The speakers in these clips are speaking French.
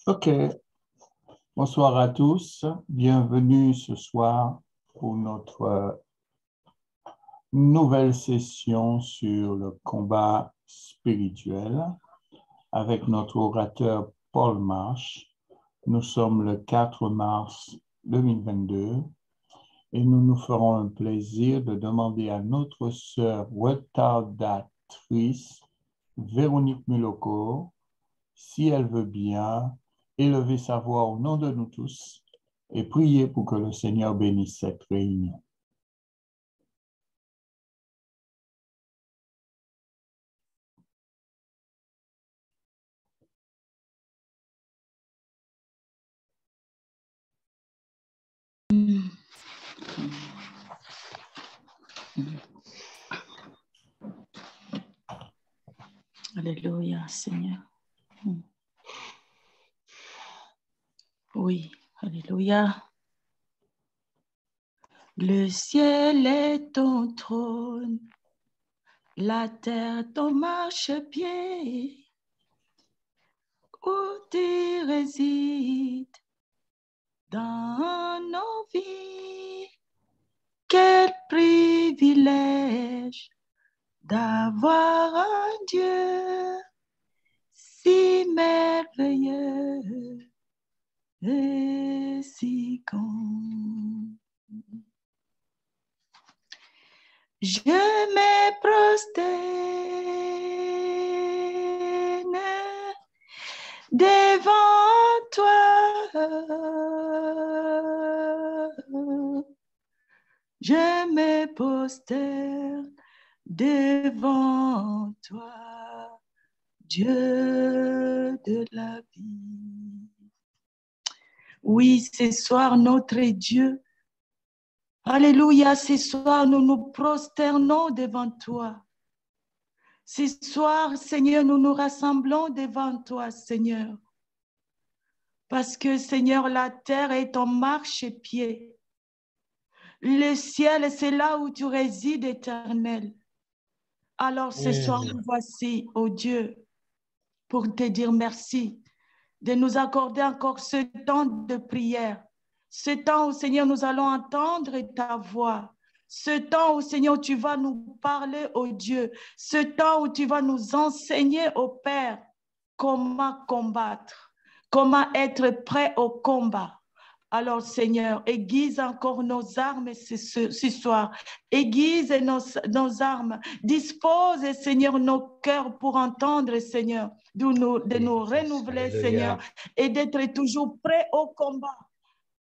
Ok, bonsoir à tous. Bienvenue ce soir pour notre nouvelle session sur le combat spirituel avec notre orateur Paul Marsh. Nous sommes le 4 mars 2022 et nous nous ferons un plaisir de demander à notre sœur retardatrice Véronique Muloko si elle veut bien élever sa voix au nom de nous tous et prier pour que le Seigneur bénisse cette réunion. Alléluia, Seigneur. Oui, alléluia. Le ciel est ton trône, la terre ton marchepied, où tu résides dans nos vies. Quel privilège d'avoir un Dieu si merveilleux et si grand. Je me prosterne devant toi. Je me prosterne devant toi, Dieu de la vie. Oui, ce soir, notre Dieu, alléluia, ce soir, nous nous prosternons devant toi. Ce soir, Seigneur, nous nous rassemblons devant toi, Seigneur. Parce que, Seigneur, la terre est en marchepied. Le ciel, c'est là où tu résides, éternel. Alors, ce soir, nous voici, oh Dieu, pour te dire merci de nous accorder encore ce temps de prière. Ce temps où, Seigneur, nous allons entendre ta voix. Ce temps où, Seigneur, tu vas nous parler, oh Dieu. Ce temps où tu vas nous enseigner, oh Père, comment combattre, comment être prêt au combat. Alors, Seigneur, aiguise encore nos armes ce soir. Aiguise nos armes. Dispose, Seigneur, nos cœurs pour entendre, Seigneur, de nous renouveler, Seigneur, et d'être toujours prêt au combat.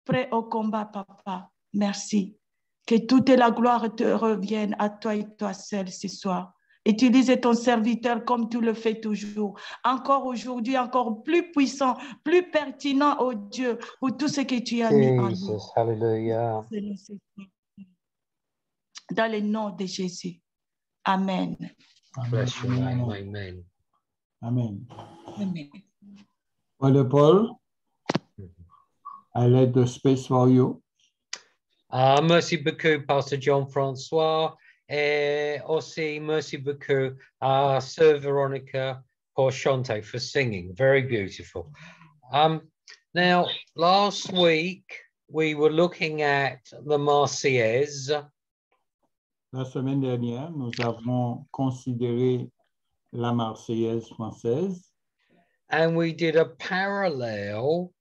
Prêt au combat, Papa. Merci. Que toute la gloire te revienne à toi et toi seul ce soir. Utilise ton serviteur comme tu le fais toujours. Encore aujourd'hui, encore plus puissant, plus pertinent, oh Dieu, pour tout ce que tu as mis en nous. Hallelujah. Dans le nom de Jésus. Amen. Bless your name. Amen. Amen. Amen. Brother Paul, I let the space for you. Merci beaucoup, Pastor Jean-François. Et aussi, merci beaucoup à Sœur Veronica pour chanter, for singing. Very beautiful. Now, last week, we were looking at the Marseillaise. La semaine dernière, nous avons considéré la Marseillaise française. And we did a parallel,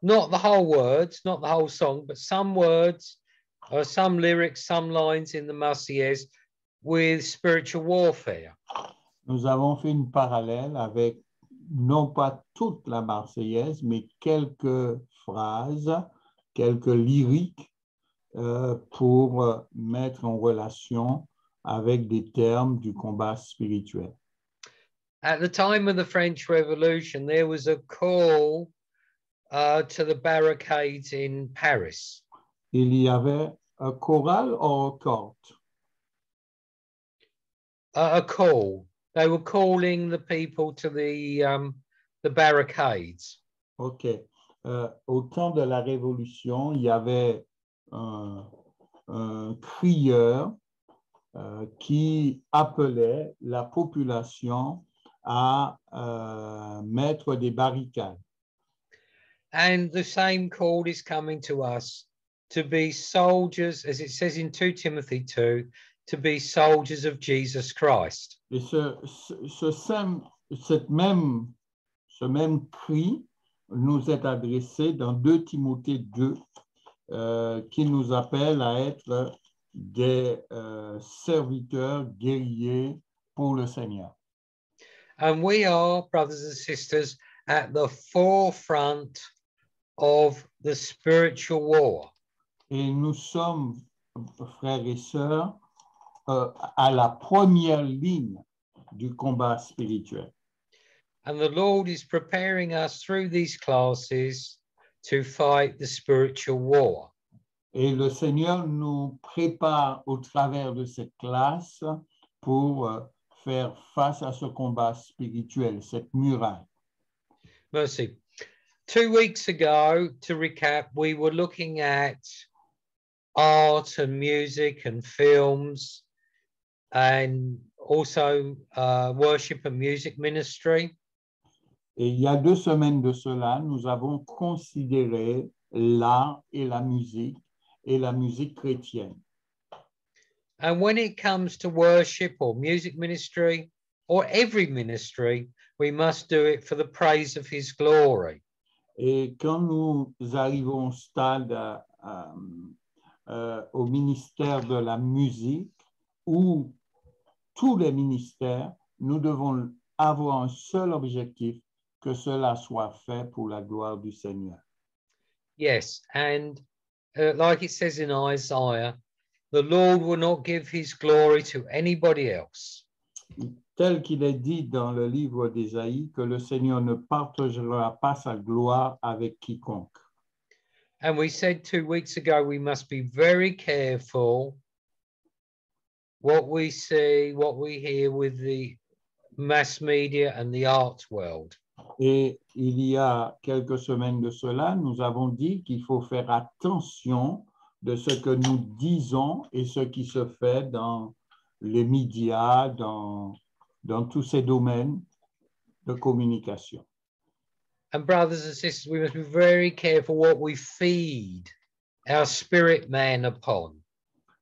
not the whole words, not the whole song, but some words, or some lyrics, some lines in the Marseillaise with spiritual warfare. Nous avons fait une parallèle avec non pas toute la Marseillaise, mais quelques phrases, quelques lyriques pour mettre en relation avec des termes du combat spirituel. At the time of the French Revolution, there was a call to the barricades in Paris. Il y avait un choral ou un corde? A call. They were calling the people to the barricades. OK. Au temps de la Révolution, il y avait un crieur qui appelait la population à mettre des barricades. And the same call is coming to us to be soldiers, as it says in 2 Timothy 2, to be soldiers of Jesus Christ. Et ce même cri nous est adressé dans 2 Timothée 2, qui nous appelle à être des serviteurs guerriers pour le Seigneur. And we are, brothers and sisters, at the forefront of the spiritual war. Et nous sommes, frères et sœurs, à la première ligne du combat spirituel. And the Lord is preparing us through these classes to fight the spiritual war. Et le Seigneur nous prépare au travers de cette classe pour faire face à ce combat spirituel, cette muraille. Mercy. 2 weeks ago, to recap, we were looking at art and music and films and also worship and music ministry. Et il y a 2 semaines de cela, nous avons considéré l'art et la musique chrétienne. And when it comes to worship or music ministry or every ministry, we must do it for the praise of his glory. Et quand nous arrivons au stade au ministère de la musique ou tous les ministères, nous devons avoir un seul objectif, que cela soit fait pour la gloire du Seigneur. Yes, and like it says in Isaiah, the Lord will not give his glory to anybody else. Tel qu'il est dit dans le livre d'Ésaïe, que le Seigneur ne partagera pas sa gloire avec quiconque. And we said 2 weeks ago, we must be very careful what we see, what we hear with the mass media and the art world. Et il y a quelques semaines de cela, nous avons dit qu'il faut faire attention de ce que nous disons et ce qui se fait dans les médias, dans tous ces domaines de communication. And brothers and sisters, we must be very careful what we feed our spirit man upon.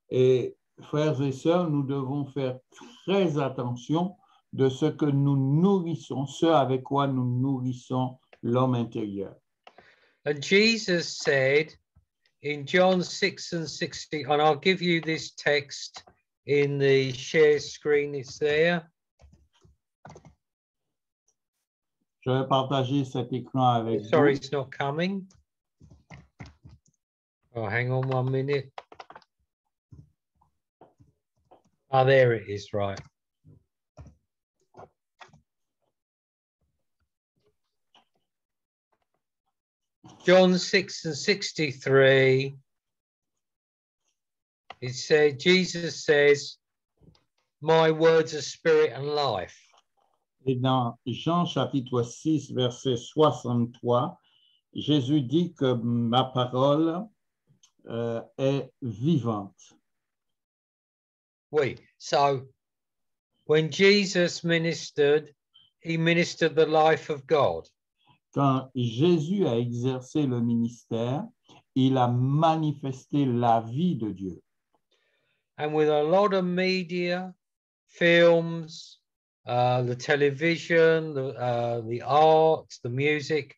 Et frères et sœurs, nous devons faire très attention de ce que nous nourrissons, ce avec quoi nous nourrissons l'homme intérieur. And Jesus said in John 6 and 60, and I'll give you this text in the share screen, it's there. Je vais partager cet écran avec Sorry, vous. it's not coming. Oh, hang on 1 minute. Oh, there it is, right. John 6 and 63, it said, Jesus says, my words are spirit and life. Et dans Jean chapitre 6, verset 63, Jésus dit que ma parole est vivante. Oui. So when Jesus ministered, he ministered the life of God. Quand Jésus a exercé le ministère, il a manifesté la vie de Dieu. And with a lot of media, films, the television, the art, the music,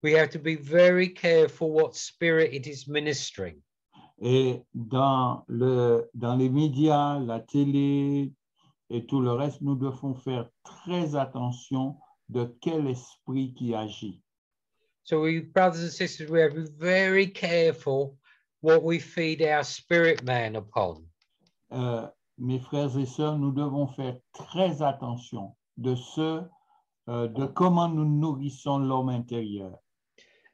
we have to be very careful what spirit it is ministering. Et dans les médias, la télé et tout le reste, nous devons faire très attention de quel esprit qui agit. So we, brothers and sisters, we have to be very careful what we feed our spirit man upon. Mes frères et sœurs, nous devons faire très attention de comment nous nourrissons l'homme intérieur.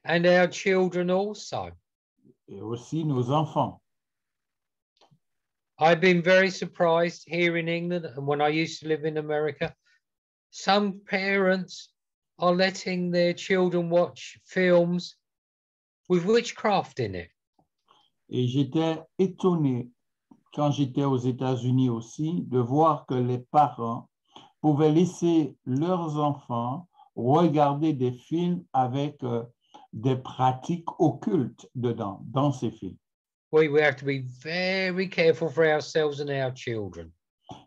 And our children also. Et aussi nos enfants. I've been very surprised here in England and when I used to live in America, some parents are letting their children watch films with witchcraft in it. Et j'étais étonné quand j'étais aux États-Unis aussi de voir que les parents pouvaient laisser leurs enfants regarder des films avec des pratiques occultes dedans, dans ces films. We have to be very careful for ourselves and our children.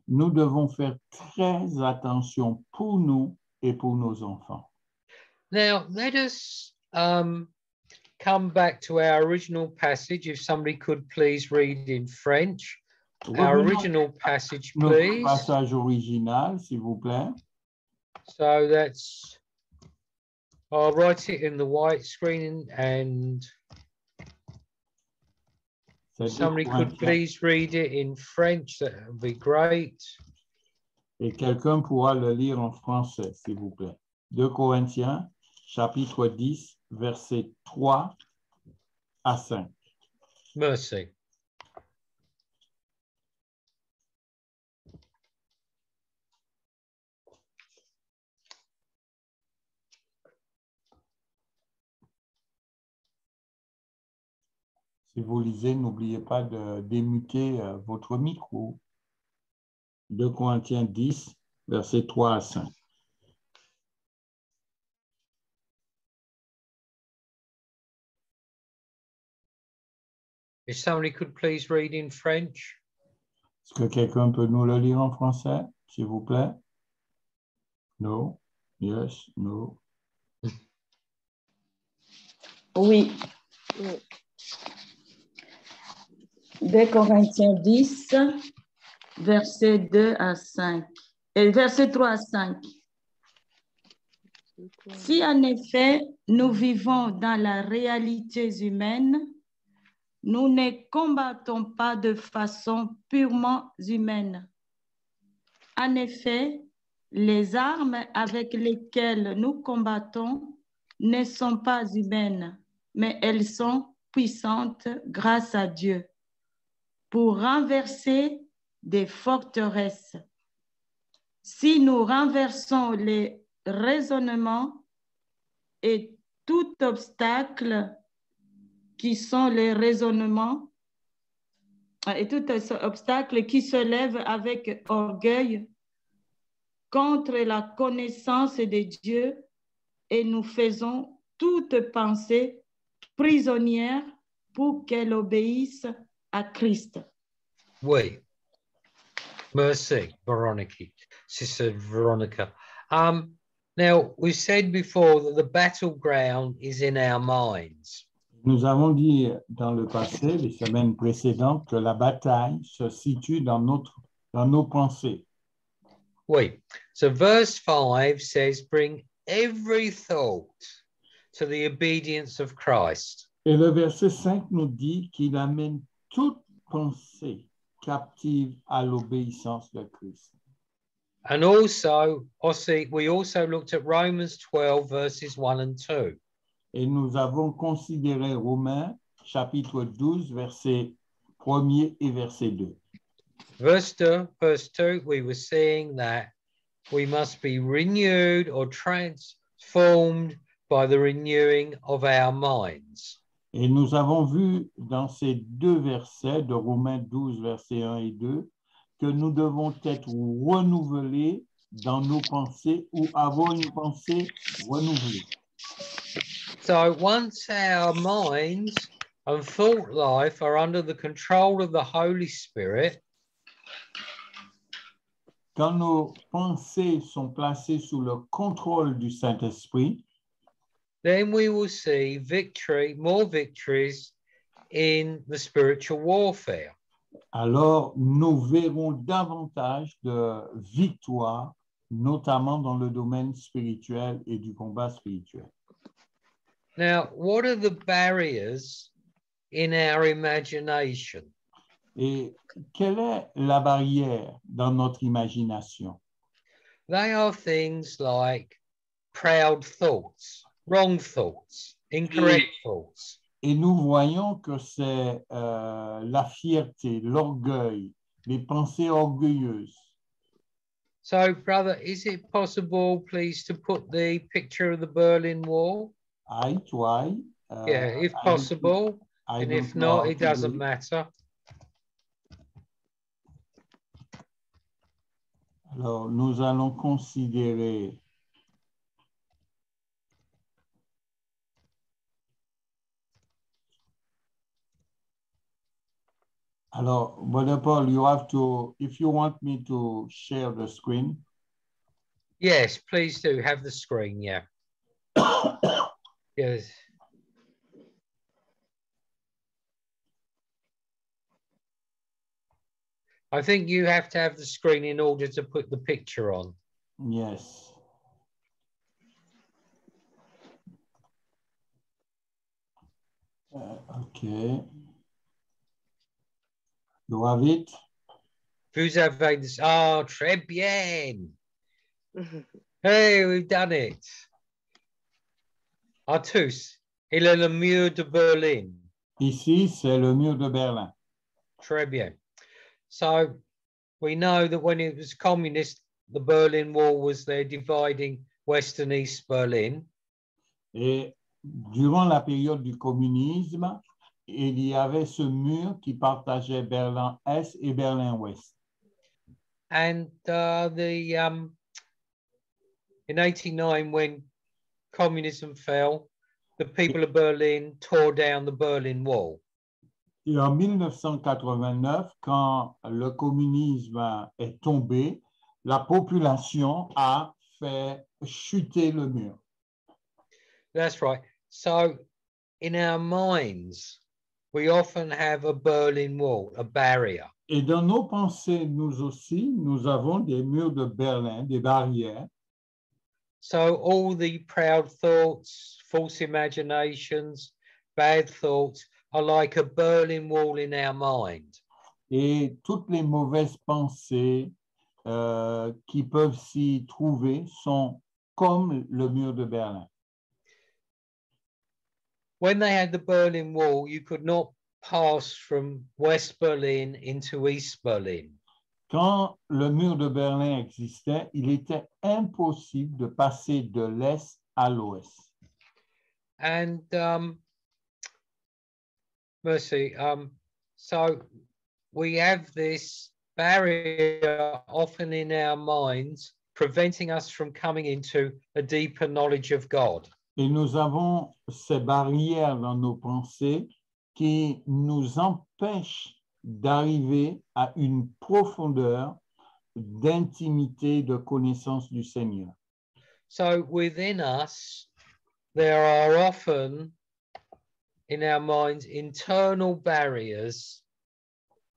Nous devons faire très attention pour nous et pour nos enfants. Now, let us come back to our original passage. If somebody could please read in French. Our Revenons original passage, à notre please. passage original, s'il vous plaît. So that's, I'll write it in the white screen and C'est somebody 2 could Corinthiens. please read it in French. That would be great. Et quelqu'un pourra le lire en français, s'il vous plaît. 2 Corinthiens, chapitre 10, versets 3 à 5. Merci. Si vous lisez, n'oubliez pas de démuter votre micro. 2 Corinthiens 10, versets 3 à 5. If somebody could please read in French. Est-ce que quelqu'un peut nous le lire en français, s'il vous plaît? No? Yes? No? Oui. 2 Corinthiens 10, versets 2 à 5. Et verset 3 à 5. Si en effet nous vivons dans la réalité humaine, nous ne combattons pas de façon purement humaine. En effet, les armes avec lesquelles nous combattons ne sont pas humaines, mais elles sont puissantes grâce à Dieu pour renverser des forteresses. Si nous renversons les raisonnements et tout obstacle qui sont les raisonnements et tout obstacle qui se lève avec orgueil contre la connaissance de Dieu, et nous faisons toute pensée prisonnière pour qu'elle obéisse à Christ. Oui. Merci, Veronica. Sister Veronica. Now, we said before that the battleground is in our minds. Nous avons dit dans le passé, les semaines précédentes, que la bataille se situe dans nos pensées. Oui. So verse 5 says, bring every thought to the obedience of Christ. Et le verset 5 nous dit qu'il amène toute pensée captive à l'obéissance de Christ. And also, we also looked at Romans 12, verses 1 and 2. Et nous avons considéré Romains, chapitre 12, verset 1er et verset 2. Verse 2, we were seeing that we must be renewed or transformed by the renewing of our minds. Et nous avons vu dans ces 2 versets de Romains 12, versets 1 et 2, que nous devons être renouvelés dans nos pensées ou avoir une pensée renouvelée. So once our minds and thought life are under the control of the Holy Spirit, quand nos pensées sont placées sous le contrôle du Saint-Esprit, then we will see more victories in the spiritual warfare. alors nous verrons davantage de victoires, notamment dans le domaine spirituel et du combat spirituel. Now, what are the barriers in our imagination? Et quelle est la barrière dans notre imagination? They are things like proud thoughts, wrong thoughts, incorrect thoughts. Et nous voyons que c'est la fierté, l'orgueil, les pensées orgueilleuses. So, brother, is it possible, please, to put the picture of the Berlin Wall? Eye to eye. Yeah, if possible. And if not, it doesn't matter. Alors, nous allons considérer Alors, Brother Paul, you have to, if you want me to share the screen. Yes, please do have the screen. Yeah. Yes. I think you have to have the screen in order to put the picture on. Yes. Okay. You have it? Vous avez this. Oh, très bien. Hey, we've done it. À tous. Il est le mur de Berlin. Ici, c'est le mur de Berlin. Très bien. So we know that when it was communist, the Berlin Wall was there dividing West and East Berlin. Et durant la période du communisme, il y avait ce mur qui partageait Berlin-Est et Berlin-Ouest. And in 89, when communism fell, the people of Berlin tore down the Berlin Wall. Et en 1989, quand le communisme est tombé, la population a fait chuter le mur. That's right. So in our minds, we often have a Berlin Wall, a barrier. Et dans nos pensées, nous aussi, nous avons des murs de Berlin, des barrières. So all the proud thoughts, false imaginations, bad thoughts are like a Berlin Wall in our mind. Et toutes les mauvaises pensées qui peuvent s'y trouver sont comme le mur de Berlin. When they had the Berlin Wall, you could not pass from West Berlin into East Berlin. Quand le mur de Berlin existait, il était impossible de passer de l'Est à l'Ouest. And Mercy, so we have this barrier often in our minds, preventing us from coming into a deeper knowledge of God. Et nous avons ces barrières dans nos pensées qui nous empêchent d'arriver à une profondeur d'intimité, de connaissance du Seigneur. So within us, there are often in our minds internal barriers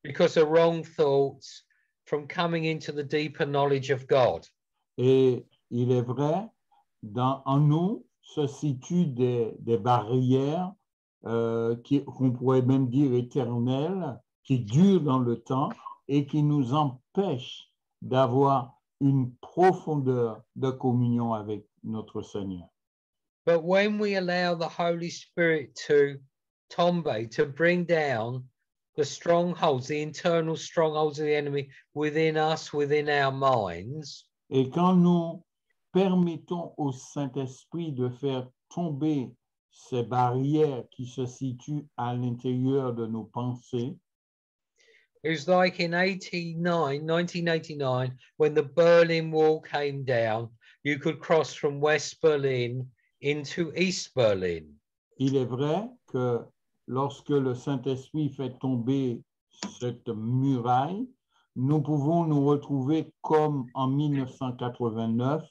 because of wrong thoughts from coming into the deeper knowledge of God. Et il est vrai, en nous se situent des barrières qu'on pourrait même dire éternelles, qui durent dans le temps et qui nous empêchent d'avoir une profondeur de communion avec notre Seigneur. But when we allow the Holy Spirit to tombe, to bring down the strongholds, the internal strongholds of the enemy within us, within our minds, et quand nous permettons au Saint-Esprit de faire tomber ces barrières qui se situent à l'intérieur de nos pensées, it was like in 1989, when the Berlin Wall came down, you could cross from West Berlin into East Berlin. Il est vrai que lorsque le Saint-Esprit fait tomber cette muraille, nous pouvons nous retrouver comme en 1989,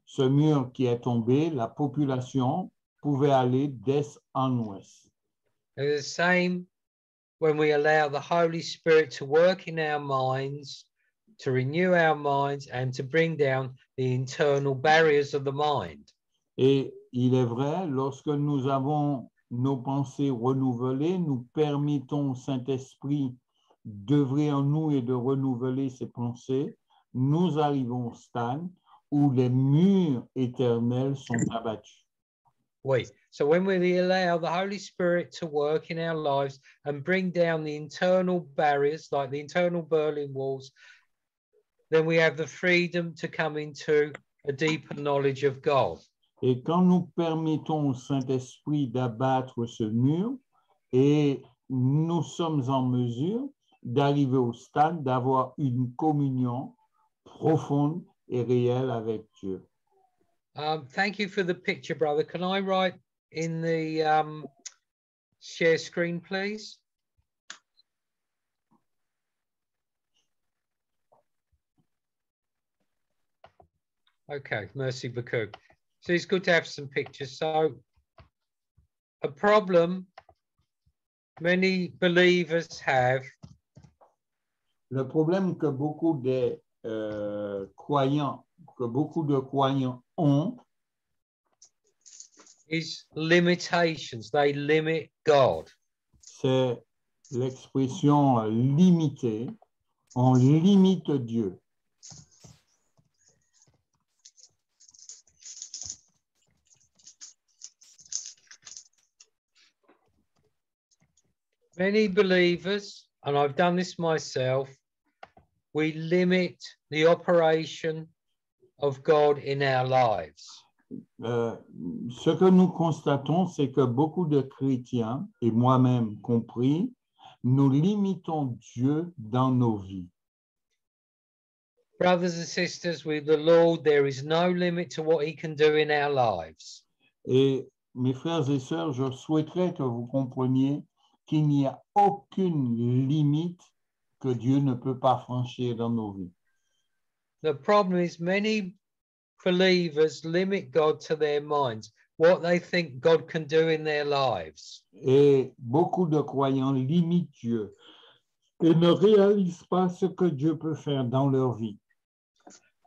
ce mur qui est tombé, la population pouvait aller d'est en ouest. And the same when we allow the Holy Spirit to work in our minds, to renew our minds, and to bring down the internal barriers of the mind. Et il est vrai, lorsque nous avons nos pensées renouvelées, nous permettons au Saint-Esprit d'œuvrer en nous et de renouveler ses pensées, nous arrivons au stade où les murs éternels sont abattus. Wait, so when we allow the Holy Spirit to work in our lives and bring down the internal barriers, like the internal Berlin walls, then we have the freedom to come into a deeper knowledge of God. Et quand nous permettons au Saint-Esprit d'abattre ce mur, et nous sommes en mesure d'arriver au stade d'avoir une communion profonde et réelle avec Dieu. Thank you for the picture, brother. Can I write in the share screen, please? Okay, merci beaucoup. So it's good to have some pictures. So a problem many believers have Le problème que beaucoup de croyants ont, is limitations. They limit God. c'est l'expression limitée. On limite Dieu. Many believers, and I've done this myself, we limit the operation of God in our lives. Ce que nous constatons, c'est que beaucoup de chrétiens, et moi-même compris, nous limitons Dieu dans nos vies. Brothers and sisters, with the Lord, there is no limit to what he can do in our lives. Et mes frères et sœurs, je souhaiterais que vous compreniez qu'il n'y a aucune limite que Dieu ne peut pas franchir dans nos vies. The problem is many believers limit God to their minds, what they think God can do in their lives. Et beaucoup de croyants limitent Dieu et ne réalisent pas ce que Dieu peut faire dans leur vie.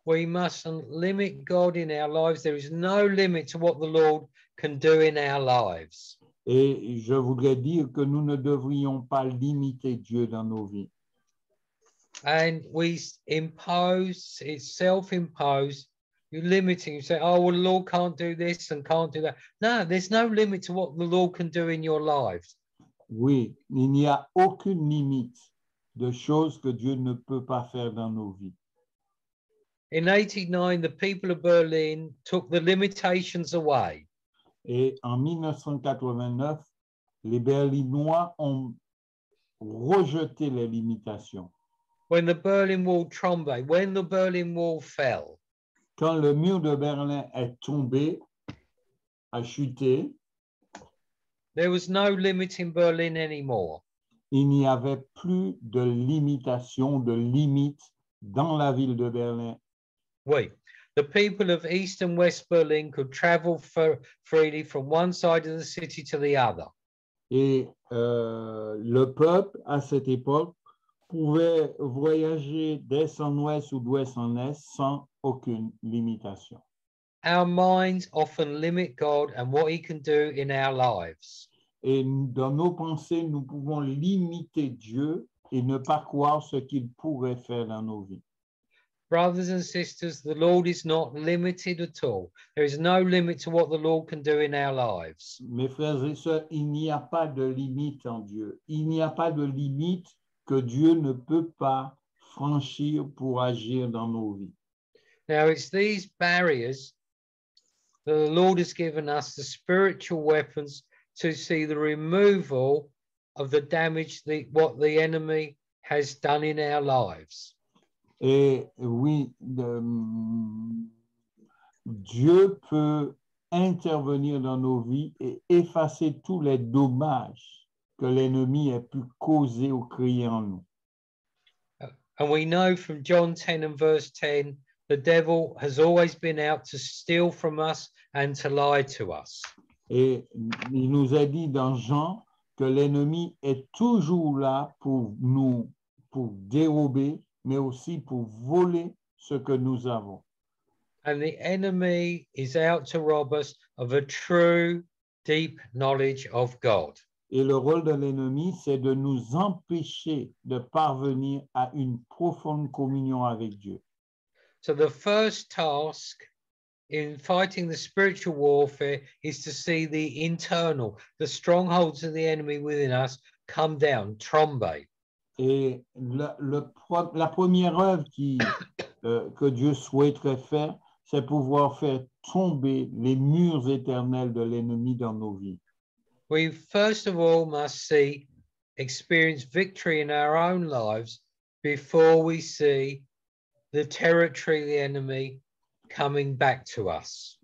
We mustn't limit God in our lives. There is no limit to what the Lord can do in our lives. Et je voudrais dire que nous ne devrions pas limiter Dieu dans nos vies. And we impose, it's self-imposed. You're limiting, you say, oh, well, the Lord can't do this and can't do that. No, there's no limit to what the Lord can do in your lives. Oui, il n'y a aucune limite de choses que Dieu ne peut pas faire dans nos vies. In 89, the people of Berlin took the limitations away. Et en 1989, les Berlinois ont rejeté les limitations. When the Berlin Wall trembled, when the Berlin Wall fell, Quand le mur de Berlin est tombé, a chuté, there was no limit in Berlin anymore. il n'y avait plus de limitation, de limite dans la ville de Berlin. Oui, the people of East and West Berlin could travel freely from one side of the city to the other. Et le peuple, à cette époque, pouvait voyager d'est en ouest ou d'ouest en est sans aucune limitation. Our minds often limit God and what he can do in our lives. Et dans nos pensées, nous pouvons limiter Dieu et ne pas croire ce qu'il pourrait faire dans nos vies. Brothers and sisters, the Lord is not limited at all. There is no limit to what the Lord can do in our lives. Mes frères et sœurs, il n'y a pas de limite en Dieu. Il n'y a pas de limite que Dieu ne peut pas franchir pour agir dans nos vies. Now, it's these barriers that the Lord has given us the spiritual weapons to see the removal of the damage, what the enemy has done in our lives. Et oui, Dieu peut intervenir dans nos vies et effacer tous les dommages que l'ennemi ait pu causer ou créer en nous. And we know from John 10 and verse 10, the devil has always been out to steal from us and to lie to us. Et il nous a dit dans Jean que l'ennemi est toujours là pour nous, pour dérober, mais aussi pour voler ce que nous avons. And the enemy is out to rob us of a true, deep knowledge of God. Et le rôle de l'ennemi, c'est de nous empêcher de parvenir à une profonde communion avec Dieu. So the first task in fighting the spiritual warfare is to see the internal, the strongholds of the enemy within us come down, trombe. Et la première œuvre que Dieu souhaiterait faire, c'est pouvoir faire tomber les murs éternels de l'ennemi dans nos vies. We first of all must experience victory in our own lives before we see the territory of the enemy coming back to us.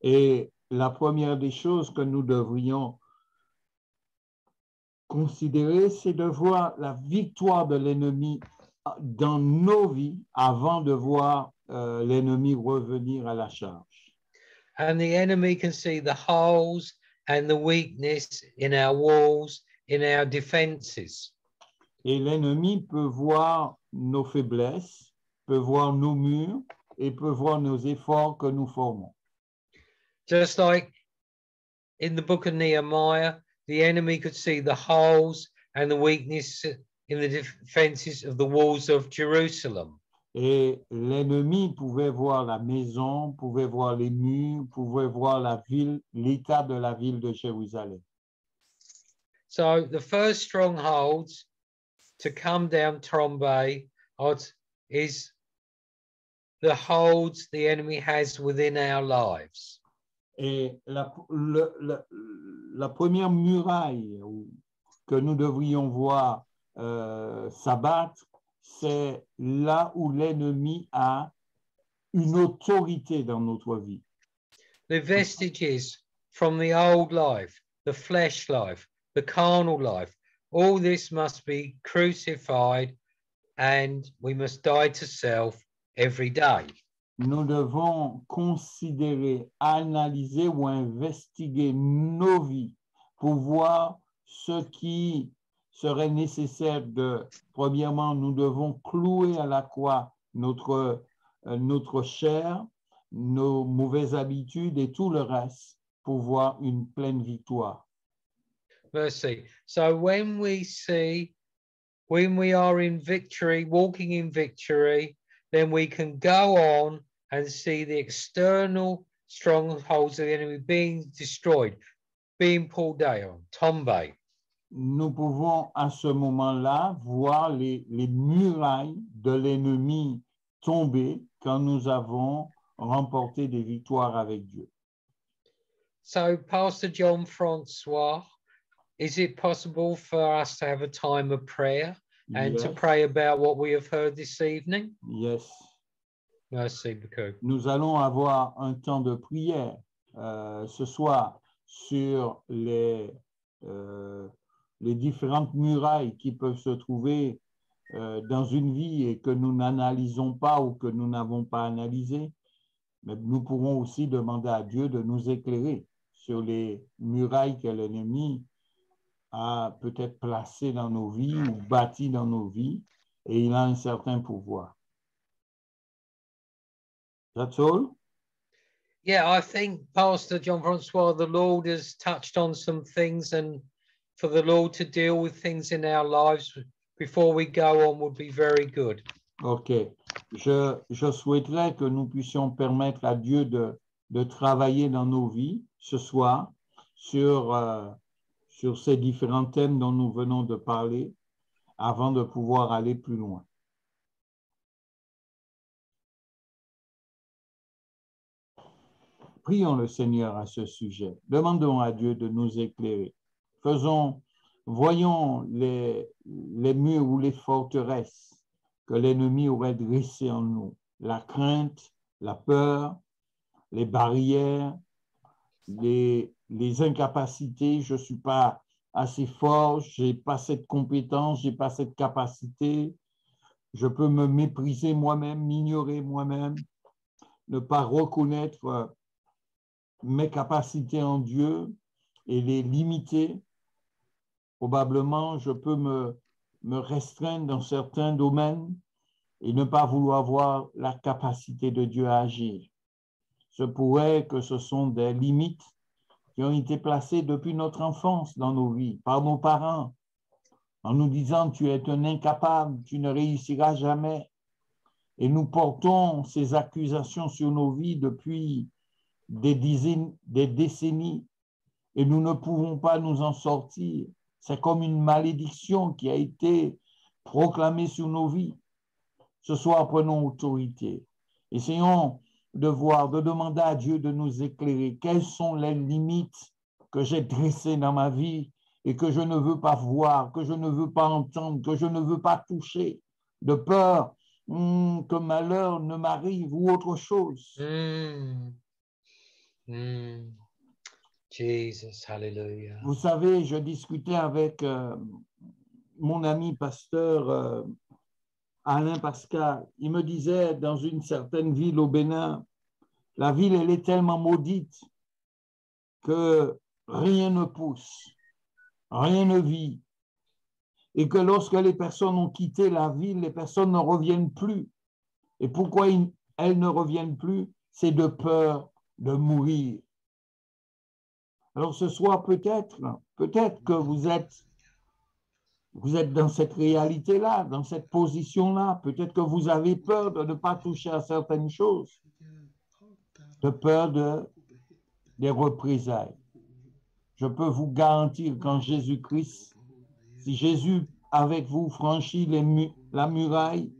Et la première des choses que nous devrions considérer, c'est de voir la victoire de l'ennemi dans nos vies avant de voir l'ennemi revenir à la charge. And the enemy can see the holes and the weakness in our walls, in our defenses. Et l'ennemi peut voir nos faiblesses, peut voir nos murs et peut voir nos efforts que nous formons. Just like in the book of Nehemiah, the enemy could see the holes and the weakness in the defenses of the walls of Jerusalem. Et l'ennemi pouvait voir la maison, pouvait voir les murs, pouvait voir la ville, l'état de la ville de Jérusalem. So the first strongholds to come down Trombay is the holds the enemy has within our lives. Et la première muraille que nous devrions voir s'abattre, c'est là où l'ennemi a une autorité dans notre vie. The vestiges from the old life, the flesh life, the carnal life, all this must be crucified and we must die to self every day. Nous devons considérer, analyser ou investiguer nos vies pour voir ce qui serait nécessaire de, premièrement, nous devons clouer à la croix notre chair, nos mauvaises habitudes et tout le reste pour voir une pleine victoire. Mercy. So when we are in victory, walking in victory, then we can go on and see the external strongholds of the enemy being destroyed, being pulled down, tombé. Nous pouvons à ce moment-là voir les murailles de l'ennemi tomber quand nous avons remporté des victoires avec Dieu. So, Pastor John Francois, is it possible for us to have a time of prayer and to pray about what we have heard this evening? Yes. Merci beaucoup. Nous allons avoir un temps de prière ce soir sur les différentes murailles qui peuvent se trouver dans une vie et que nous n'analysons pas ou que nous n'avons pas analysé. Mais nous pourrons aussi demander à Dieu de nous éclairer sur les murailles que l'ennemi a peut-être placées dans nos vies ou bâties dans nos vies, et il a un certain pouvoir. That's all? Yeah, I think Pastor John Francois, the Lord has touched on some things, and for the Lord to deal with things in our lives before we go on would be very good. OK. Je souhaiterais que nous puissions permettre à Dieu de travailler dans nos vies ce soir sur ces différents thèmes dont nous venons de parler avant de pouvoir aller plus loin. Prions le Seigneur à ce sujet. Demandons à Dieu de nous éclairer. Voyons les murs ou les forteresses que l'ennemi aurait dressées en nous. La crainte, la peur, les barrières, les incapacités. Je ne suis pas assez fort, je n'ai pas cette compétence, je n'ai pas cette capacité. Je peux me mépriser moi-même, m'ignorer moi-même, ne pas reconnaître mes capacités en Dieu et les limiter. Probablement, je peux me restreindre dans certains domaines et ne pas vouloir voir la capacité de Dieu à agir. Ce pourrait que ce sont des limites qui ont été placées depuis notre enfance dans nos vies, par nos parents, en nous disant « tu es un incapable, tu ne réussiras jamais ». Et nous portons ces accusations sur nos vies depuis des décennies et nous ne pouvons pas nous en sortir. C'est comme une malédiction qui a été proclamée sur nos vies. Ce soir, prenons autorité. Essayons de demander à Dieu de nous éclairer. Quelles sont les limites que j'ai dressées dans ma vie et que je ne veux pas voir, que je ne veux pas entendre, que je ne veux pas toucher, de peur que malheur ne m'arrive ou autre chose. Jesus, hallelujah. Vous savez, je discutais avec mon ami pasteur Alain Pascal, il me disait dans une certaine ville au Bénin, la ville, elle est tellement maudite que rien ne pousse, rien ne vit. Et que lorsque les personnes ont quitté la ville, les personnes ne reviennent plus. Et pourquoi elles ne reviennent plus? C'est de peur de mourir. Alors ce soir, peut-être que vous êtes dans cette réalité-là, dans cette position-là. Peut-être que vous avez peur de ne pas toucher à certaines choses, de peur des représailles. Je peux vous garantir qu'en Jésus-Christ, si Jésus avec vous franchit la muraille,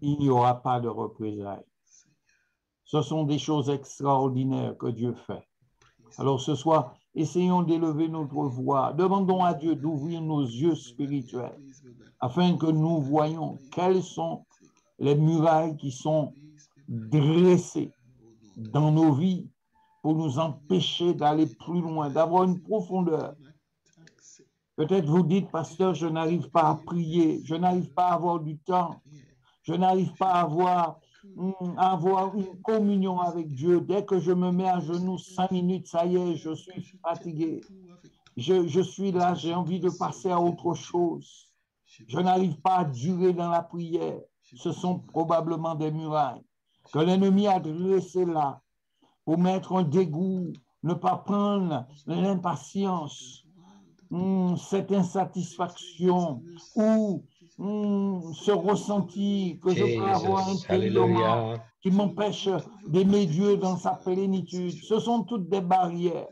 il n'y aura pas de représailles. Ce sont des choses extraordinaires que Dieu fait. Alors ce soir, essayons d'élever notre voix. Demandons à Dieu d'ouvrir nos yeux spirituels afin que nous voyions quelles sont les murailles qui sont dressées dans nos vies pour nous empêcher d'aller plus loin, d'avoir une profondeur. Peut-être vous dites, pasteur, je n'arrive pas à prier, je n'arrive pas à avoir du temps, je n'arrive pas à avoir une communion avec Dieu. Dès que je me mets à genoux 5 minutes, ça y est, je suis fatigué. Je suis là, j'ai envie de passer à autre chose. Je n'arrive pas à durer dans la prière. Ce sont probablement des murailles que l'ennemi a dressées là pour mettre un dégoût, ne pas prendre l'impatience, cette insatisfaction ou ce ressenti que je peux avoir intérieurement qui m'empêche d'aimer Dieu dans sa plénitude. Ce sont toutes des barrières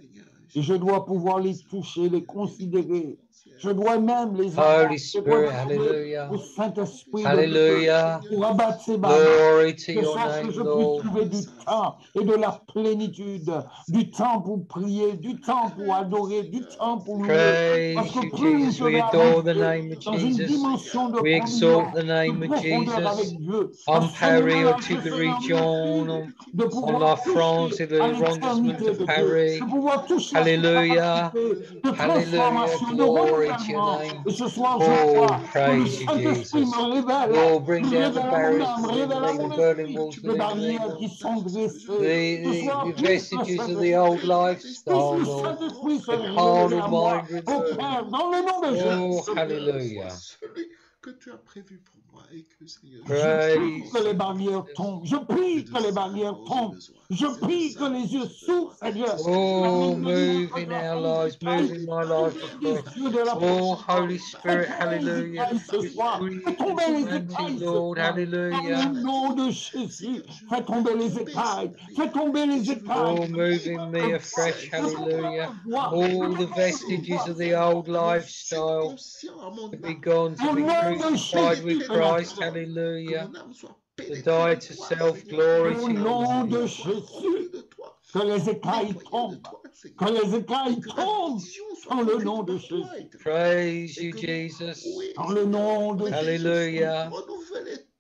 et je dois pouvoir les toucher, les considérer. Je dois même les Holy Spirit, hallelujah. au Saint-Esprit Hallelujah. pour abattre ces barrières. Glory to Que your ça, que name, je Lord. puisse trouver du temps et de la plénitude, du temps pour prier, du temps pour adorer, du temps pour louer. Parce Praise que you, plus Jesus. je We vais adore the avancer name of dans une Jesus. dimension de We exalt the name de of profondeur avec Jesus. Dieu, En à ce Paris, moment-là, au je Tigre serai en Region, mesure de en pouvoir la France toucher et à l'arrondissement l'éternité de de Dieu, Paris. de pouvoir toucher à cette Hallelujah. capacité de Hallelujah. transformation, de Glory to your renouvellement. name. Et ce soir, je Oh, crois que le praise you, Saint-Esprit Jesus. me révèle, Oh, bring down the révèle à mon barriers âme, within révèle à me, mon the burning esprit walls les within barrières me, qui sont dressées. Ce the soir, puisse le vestiges of the Saint-Esprit, old puisse lifestyle, le Lord. Saint-Esprit se The révéler carnal à moi, mind au return. Père, dans le nom de Oh, Jésus. hallelujah. Celui que tu as prévu pour moi et que Seigneur, Je prie Praise que les you, barrières Jesus. tombent. Je prie que les barrières tombent. Je prie que les yeux s'ouvrent, Seigneur. Oh, move in our lives, move in my life across. Oh, Holy Spirit, hallelujah. Ce soir, fais tomber les écailles ce Lord, soir. Dans hallelujah. le nom de Jésus, fais tomber les écailles. Fais tomber les écailles. Oh, move in me afresh, hallelujah. All the vestiges of the old lifestyle to be gone, to be crucified with Christ, hallelujah. To die to self, glory Au to your nom name. de Jésus, que les écailles tombent. Que les écailles tombent dans le nom de Jésus. Praise you, Jesus. Dans le nom de Jésus. Hallelujah.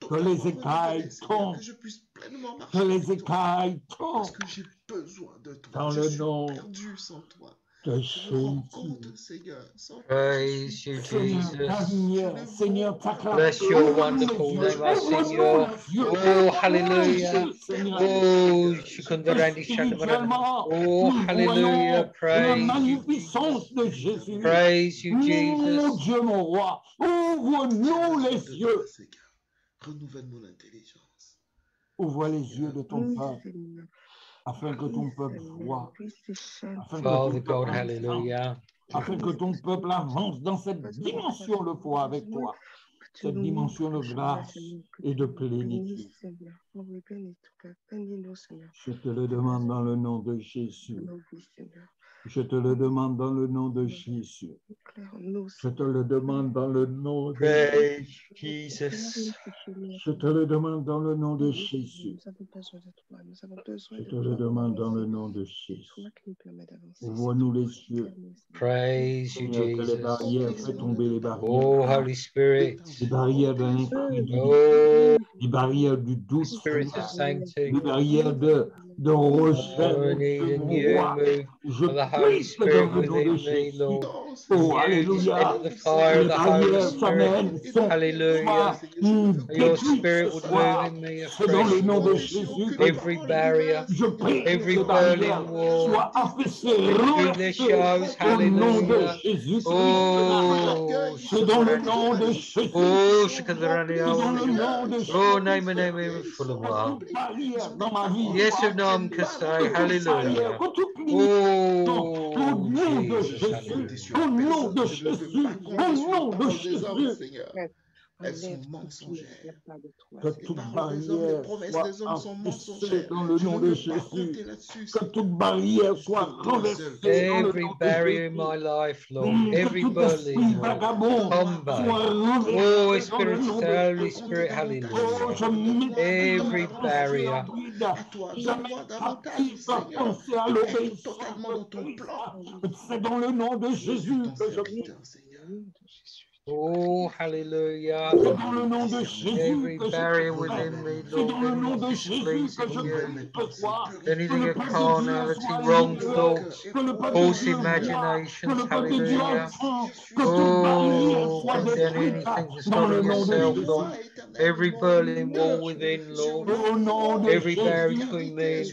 Que les écailles tombent. Que je puisse pleinement marcher Que les avec toi. écailles Parce tombent. que j'ai besoin de toi. Dans Je le suis nom perdu sans toi. de Je me rends Jésus. compte, Seigneur, sans toi, Praise you, Seigneur, ta Jesus. lumière, Seigneur, ta Bless clarté. your Ouvre-nous les wonderful yeux. name, our Ouvre-nous Seigneur. les yeux. Oh, Ouvre-nous les hallelujah. yeux, Seigneur. Oh, Que Shukundarandi Shandabarada. spirituellement, Oh, nous hallelujah. voyons la Praise you, magnificence Jesus. de Jésus. Praise you, Mon Jesus. Dieu, mon roi, ouvre-nous les yeux. Renouvelle mon intelligence. Ouvre les yeux de ton peuple, afin que ton peuple voie, afin que ton Father peuple God, avance, hallelujah. afin que ton peuple avance dans cette dimension de foi avec toi, cette dimension de grâce et de plénitude. Je te le demande dans le nom de Jésus. Je te le demande dans le nom de Jésus. Je te le demande dans le nom de Praise Jesus. Je te le demande dans le nom de Jésus. Je te le demande dans le nom de Jésus. Ouvre-nous les yeux. Praise you, Seigneur, que les Jesus. barrières, fais tomber les barrières. Oh, Holy Spirit. Les barrières de l'incrédulité, Oh, les barrières du doute, Spirit of Seigneur. sanctity. Les barrières de de rejet, Oh, I need de a mon new roi. move Je of the Holy prie que dans Spirit le nom de within me, Jésus, Lord. Non, oh, Seigneur. New descent alléluia, of the fire of les the Holy barrières, Spirit. amen, sont, Hallelujah. soient Your détruites ce spirit would move soir. in me C'est dans le afresh, nom de Lord. Jésus que Every barrier, je prie que every ces barrières Berlin wall, soient affaissées, through their renversées shows, au nom de hallelujah. Jésus-Christ de Nazareth. Oh, C'est dans le nom de Jésus. oh, C'est dans le nom de Jésus. oh, name full of Que love. toute barrière dans ma vie Yes, soit of none can say, que toute barrière, hallelujah. que toute limitation, au Oh, nom de Jesus, Jésus, hallelujah. au nom de Je ne veux Jésus, pas compter au sur les nom de paroles des hommes, Jésus. Seigneur. Elles sont mensongères. Que Les toute paroles des hommes, les barrière promesses soit des hommes sont affaissée mensongères. dans le Je nom ne de veux pas Jésus. compter là-dessus, Que Seigneur. toute barrière soit Toi seul, renversée dans le Every nom de barrier in Jésus. my life, Lord, Que every tout esprit Berlin wall, vagabond combat. soit Oh, renversé dans le Spirit, nom de Holy Jésus. Spirit, Oh, hallelujah. je m'exprime Every la pensée à barrier. vide. à toi. Je Donne-moi mets davantage, captive la Seigneur, pensée à de être l'obéissance totalement dans de ton Christ. plan. C'est dans le nom de Je suis Jésus ton que je serviteur, Seigneur. Oh, hallelujah. C'est dans le nom de Jésus Every que je barrier prie. within me, C'est dans Lord, le nom anything de Jésus que displeasing je you, prie ce soir. Que anything le of peuple de Dieu carnality, soit wrong libéré. thoughts, Que le peuple de false Dieu voit. Que imaginations, le peuple de Dieu hallelujah. entend. Que toute barrière Oh, soit condemn détruite anything that's dans not le of nom de yourself, Jésus. Lord. Every Berlin wall within, Lord. Au nom de Every barrier Jésus. between me,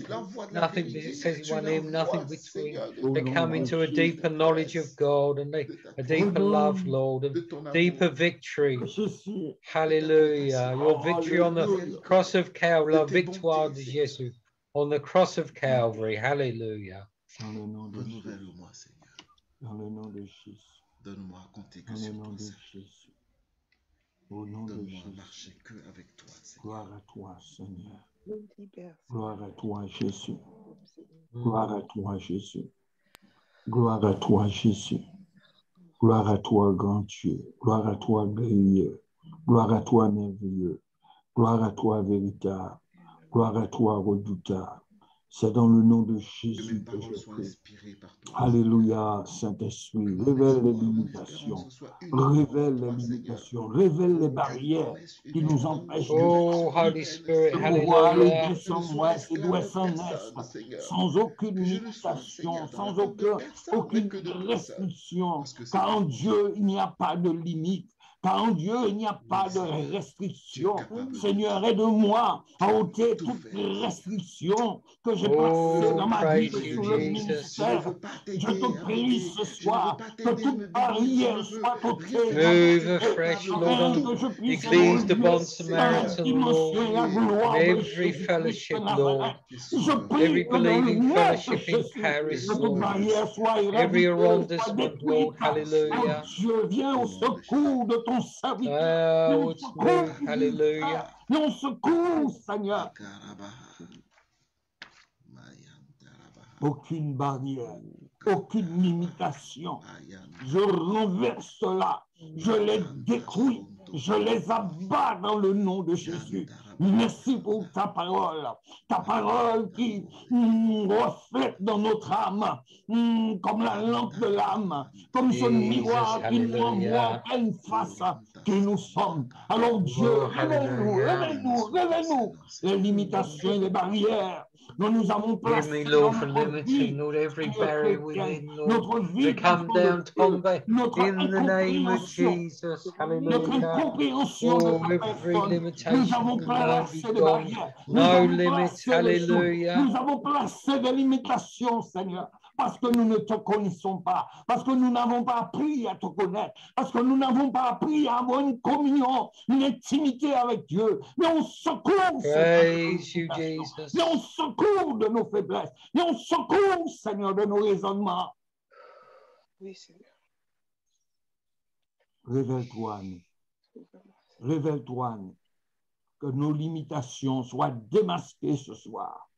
nothing it says in one name, nothing between. They come into a deeper knowledge of God and a deeper love, Lord, a deeper victory. Jésus. Hallelujah. Your victory on the Hallelujah. cross of Calvary, la victoire de Jésus on the cross of Calvary. Hallelujah. Dans le nom de Jésus. Renouvelle-moi, Seigneur. Dans le nom de Jésus. Donne-moi à compter que Dans le sur nom toi de seul. Jésus. Au nom de Donne-moi à Jésus. marcher que avec toi, Seigneur. Gloire à toi, Seigneur. Gloire à toi, Jésus. Gloire à toi, Jésus. Gloire à toi, Jésus. Gloire à toi, grand Dieu. Gloire à toi, glorieux. Gloire à toi, merveilleux. Gloire à toi, véritable. Gloire à toi, redoutable. C'est dans le nom de Que mes Jésus que je paroles soient prie. inspirées par toi. Alléluia, Saint-Esprit. Révèle les limitations. Révèle les limitations. Révèle les barrières qui nous empêchent de Oh, Holy Spirit, de pouvoir aller hallelujah. descendre ouest et d'ouest en est, sans aucune limitation, sans aucune restriction. Car en Dieu, il n'y a pas de limite. Car en Dieu, il n'y a pas de restriction. Seigneur, aide-moi à ôter toute restriction que j'ai passée dans ma vie praise you, sur le Jesus. ministère. Je te prie ce soir que toute barrière soit ôtée. Move afresh, Lord, Afin que je on puisse Église de évoluer Bon Samaritan, dimension Lord, et la gloire in de every Jésus-Christ fellowship, de Lord, Nazareth. Je prie every que dans le believing nom de fellowship in Jésus, Paris, que toute Lord, barrière soit every éradiquée, soit arrondissement, Lord, détruite. hallelujah. Oh Dieu, viens au secours de ton serviteur. Viens Oh, au it's secours, move, Jésus. hallelujah. Viens au secours, Seigneur. Aucune barrière, aucune limitation. Je renverse cela, je les détruis, je les abats dans le nom de Jésus. Merci pour ta parole qui reflète dans notre âme, comme la lampe de l'âme, comme ce miroir qui nous envoie en pleine face qui nous sommes. Alors Dieu, révèle-nous, révèle-nous, révèle-nous les limitations et les barrières dont nous avons Give placé me, dans Lord, for notre vie, limiting, Lord, every Seigneur barrier chrétien, within, Lord, notre vie to come d'enfant de down, Dieu, Tombe, notre in the name of incompréhension, Jesus, notre hallelujah. incompréhension de Oh, ta every personne. Nous limitation avons of the mind be placé des gone. barrières, nous No avons limits, placé des choses, hallelujah. nous avons placé des limitations, Seigneur, parce que nous ne te connaissons pas, parce que nous n'avons pas appris à te connaître, parce que nous n'avons pas appris à avoir une communion, une intimité avec Dieu. Mais on secourt, Seigneur, de nos Praise you, limitations. Jesus. Mais on secourt de nos faiblesses. Mais on secourt, Seigneur, de nos raisonnements. Oui, Seigneur. Révèle-toi à nous. Révèle-toi à nous. Que nos limitations soient démasquées ce soir.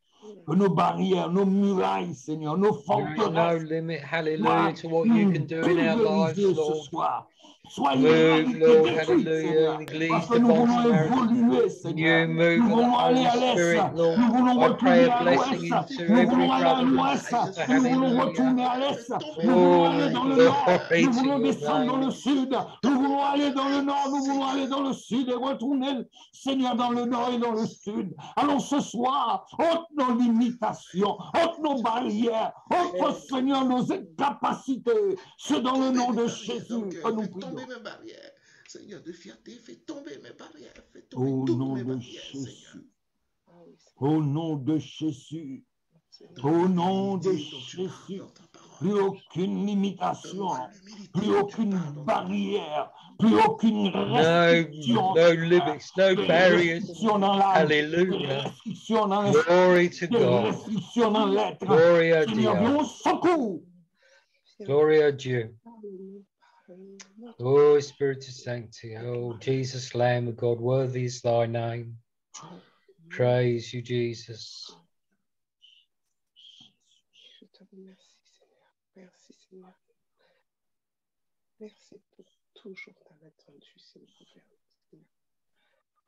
Que nos barrières, nos murailles, Seigneur, nos There is no forteresses limit, hallelujah, to what you can do in our lives, pulvérisées ce Lord. soir. Soyez Move, éradiqués, Lord, détruits, hallelujah, Seigneur. in Parce Église que nous Devant voulons Samaritan. évoluer, You Seigneur. move Nous of the voulons aller Holy à l'est. Spirit, Lord. Nous voulons I pray retourner a à blessing l'ouest. into Nous every voulons aller à brother and l'ouest. sister, Nous voulons hallelujah. retourner à l'est. Nous voulons aller Oh, dans le nord. glory Nous to voulons your descendre dans le name. sud. Nous voulons aller dans le nord. Nous voulons aller dans le sud et retourner, Seigneur, dans le nord et dans le sud. Alors ce soir, ôte nos limitations, ôte nos barrières, ôte, Seigneur, nos incapacités. C'est dans le nom de Jésus que nous Fais tomber prions. mes barrières. Seigneur, de fierté, fais tomber mes barrières. Fais tomber Au toutes nom mes de barrières, Seigneur. Jésus. Ah oui, Seigneur. Au nom de Jésus. Dans Au la nom de humilité dont tu parles Jésus. dans ta parole. Plus aucune limitation, Donne-moi l'humilité plus dont tu aucune parles dans ta parole. barrière, plus aucune No, restriction. no limits, no Des barriers. restrictions dans l'âme, des Hallelujah. restrictions dans l'esprit, Glory to des God. restrictions dans l'être. Glory à Seigneur, Dieu. viens au secours. Glory à Dieu. Parle-nous, parle-nous. Montre- Oh, Spirit of sanctity. Oh, Jesus, Lamb of God, worthy is thy name. Praise you, Jesus. Je te remercie, Seigneur. Merci, Seigneur. Merci pour toujours t'avoir attendu, Seigneur.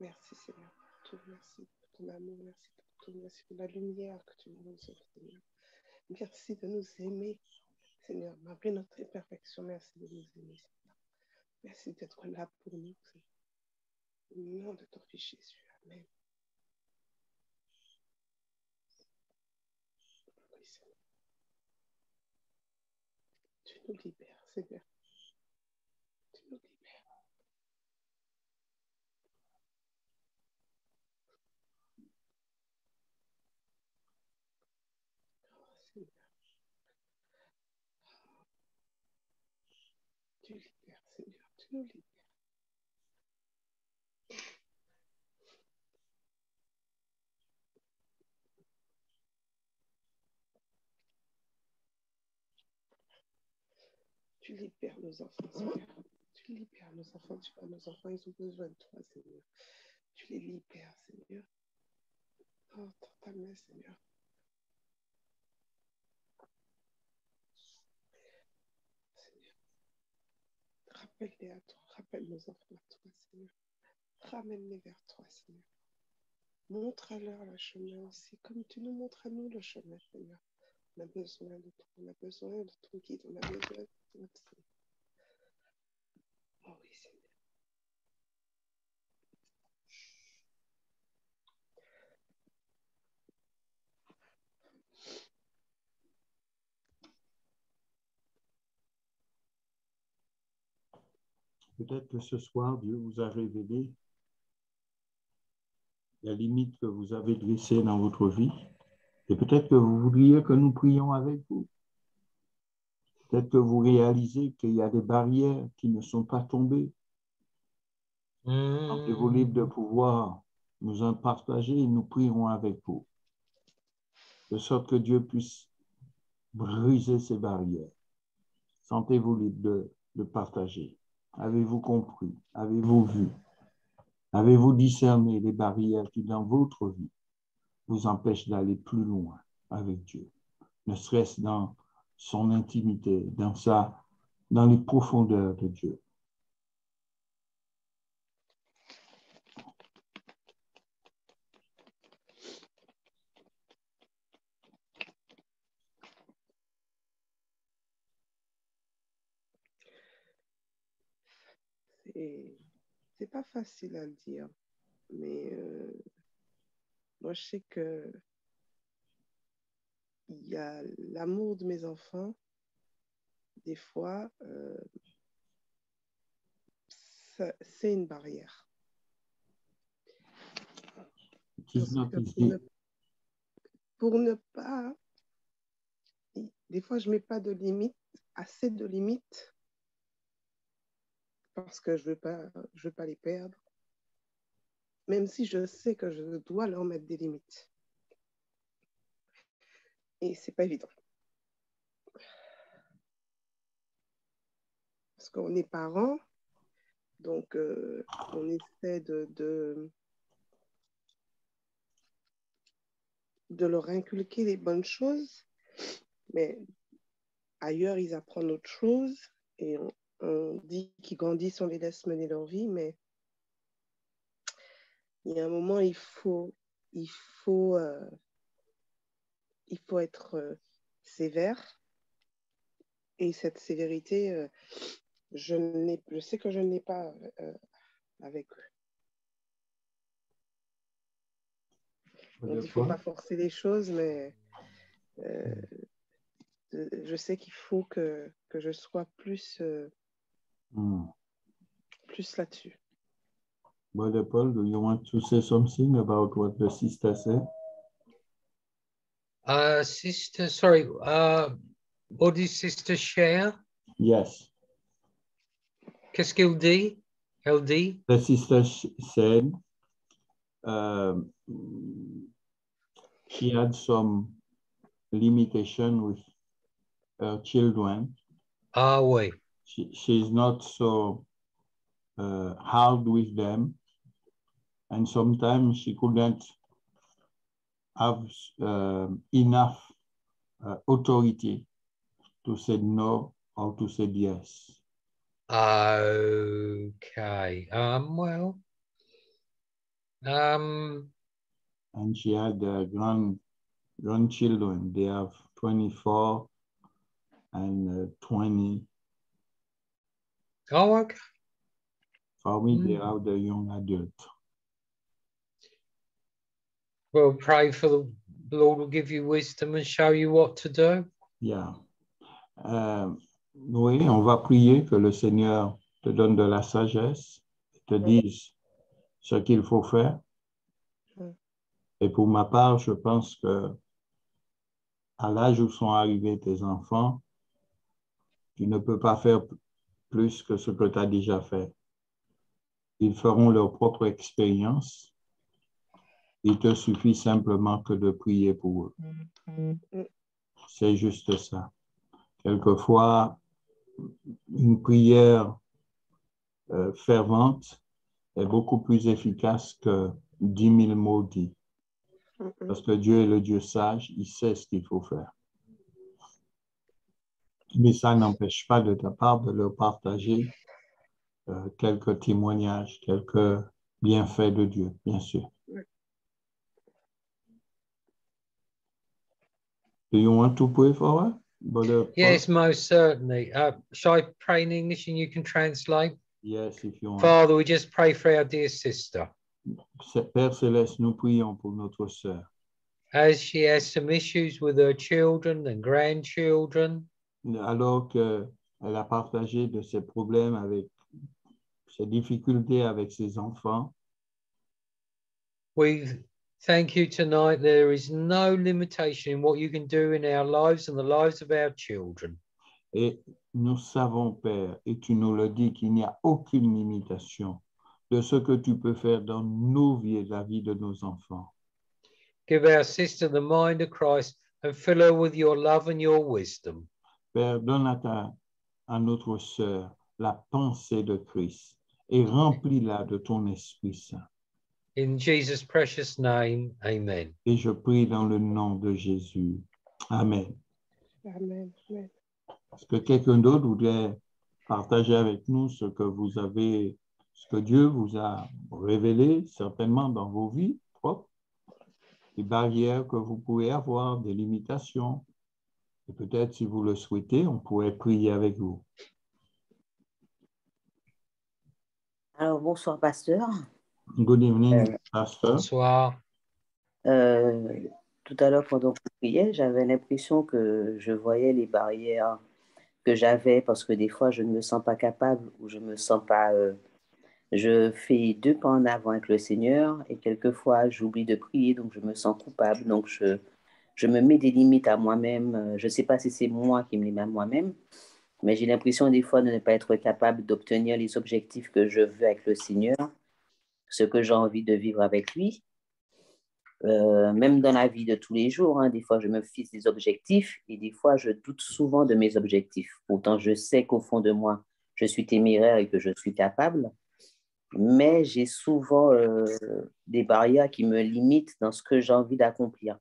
Merci, Seigneur, pour tout. Merci pour ton amour. Merci pour tout. Merci pour la lumière que tu nous donnes, Seigneur. Merci de nous aimer, Seigneur. Malgré notre imperfection, merci de nous aimer, Seigneur. Merci d'être là pour nous, Seigneur. Au nom de ton Fils Jésus. Amen. Oui, Seigneur. Tu nous libères, Seigneur. Tu nous libères. Oh, Seigneur. Tu libères, Seigneur. Tu nous libères. Tu libères nos enfants, Seigneur. Tu libères nos enfants. Tu vois, nos enfants, ils ont besoin de toi, Seigneur. Tu les libères, Seigneur. Oh, dans ta main, Seigneur. Seigneur, rappelle-les à toi. Rappelle nos enfants à toi, Seigneur. Ramène-les vers toi, Seigneur. Montre à leur le chemin aussi, comme tu nous montres à nous le chemin, Seigneur. On a besoin de toi. On a besoin de ton guide. On a besoin de ton Seigneur. Oh oui, Seigneur. Peut-être que ce soir, Dieu vous a révélé la limite que vous avez dressée dans votre vie. Et peut-être que vous voudriez que nous prions avec vous. Peut-être que vous réalisez qu'il y a des barrières qui ne sont pas tombées. Sentez-vous libre de pouvoir nous en partager et nous prierons avec vous. De sorte que Dieu puisse briser ces barrières. Sentez-vous libre de partager. Avez-vous compris? Avez-vous vu? Avez-vous discerné les barrières qui, dans votre vie, vous empêchent d'aller plus loin avec Dieu? Ne serait-ce dans son intimité, dans les profondeurs de Dieu. C'est pas facile à le dire, mais moi je sais que il y a l'amour de mes enfants. Des fois, c'est une barrière. Parce que pour ne pas, des fois je mets pas de limites, assez de limites, parce que je veux pas les perdre, même si je sais que je dois leur mettre des limites. Et c'est pas évident. Parce qu'on est parents, donc on essaie de leur inculquer les bonnes choses, mais ailleurs, ils apprennent autre chose et on dit qu'ils grandissent, on les laisse mener leur vie, mais il y a un moment, il faut être sévère. Et cette sévérité, je sais que je ne l'ai pas avec eux. On dit qu'il ne faut pas forcer les choses, mais je sais qu'il faut que je sois plus là-dessus. Brother Paul, do you want to say something about what the sister said? Sister, sorry, what did sister share? Yes. Qu'est-ce qu'elle dit? Elle dit? The sister said she had some limitation with her children. Ah oui. She's not so hard with them, and sometimes she couldn't have enough authority to say no or to say yes. Okay. Well. And she had grandchildren. They have 24 and 20. Oh, okay. For me, they are the young adults. Well, pray for the Lord will give you wisdom and show you what to do. Yeah. Oui, on va prier que le Seigneur te donne de la sagesse, te dise ce qu'il faut faire. Et pour ma part, je pense que à l'âge où sont arrivés tes enfants, tu ne peux pas faire plus que ce que tu as déjà fait. Ils feront leur propre expérience. Il te suffit simplement que de prier pour eux. C'est juste ça. Quelquefois, une prière fervente est beaucoup plus efficace que 10 000 mots dits. Parce que Dieu est le Dieu sage, il sait ce qu'il faut faire. Mais ça n'empêche pas de ta part de leur partager quelques témoignages, quelques bienfaits de Dieu, bien sûr. Do you want to pray for her? Yes, most certainly. Shall I pray in English and you can translate? Yes, if you want. Father, we just pray for our dear sister. Père Céleste, nous prions pour notre sœur. As she has some issues with her children and grandchildren. Alors qu'elle a partagé de ses problèmes avec ses difficultés avec ses enfants. We thank you tonight. There is no limitation in what you can do in our lives and the lives of our children. Et nous savons, Père, et tu nous le dis, qu'il n'y a aucune limitation de ce que tu peux faire dans nos vies et la vie de nos enfants. Give our sister the mind of Christ and fill her with your love and your wisdom. Père, donne à notre sœur la pensée de Christ et remplis-la de ton Esprit Saint. In Jesus' precious name, amen. Et je prie dans le nom de Jésus. Amen. Amen. Amen. Est-ce que quelqu'un d'autre voudrait partager avec nous ce que Dieu vous a révélé certainement dans vos vies propres, des barrières que vous pouvez avoir, des limitations? Et peut-être, si vous le souhaitez, on pourrait prier avec vous. Alors, bonsoir, pasteur. Good evening, pastor. Bonsoir. Tout à l'heure, pendant que je priais, j'avais l'impression que je voyais les barrières que j'avais parce que des fois, je ne me sens pas capable ou je me sens pas... je fais 2 pas en avant avec le Seigneur et quelquefois, j'oublie de prier, donc je me sens coupable. Donc, je me mets des limites à moi-même. Je ne sais pas si c'est moi qui me les mets à moi-même, mais j'ai l'impression des fois de ne pas être capable d'obtenir les objectifs que je veux avec le Seigneur, ce que j'ai envie de vivre avec lui. Même dans la vie de tous les jours, hein, des fois je me fixe des objectifs et des fois je doute souvent de mes objectifs. Pourtant, je sais qu'au fond de moi, je suis téméraire et que je suis capable, mais j'ai souvent des barrières qui me limitent dans ce que j'ai envie d'accomplir,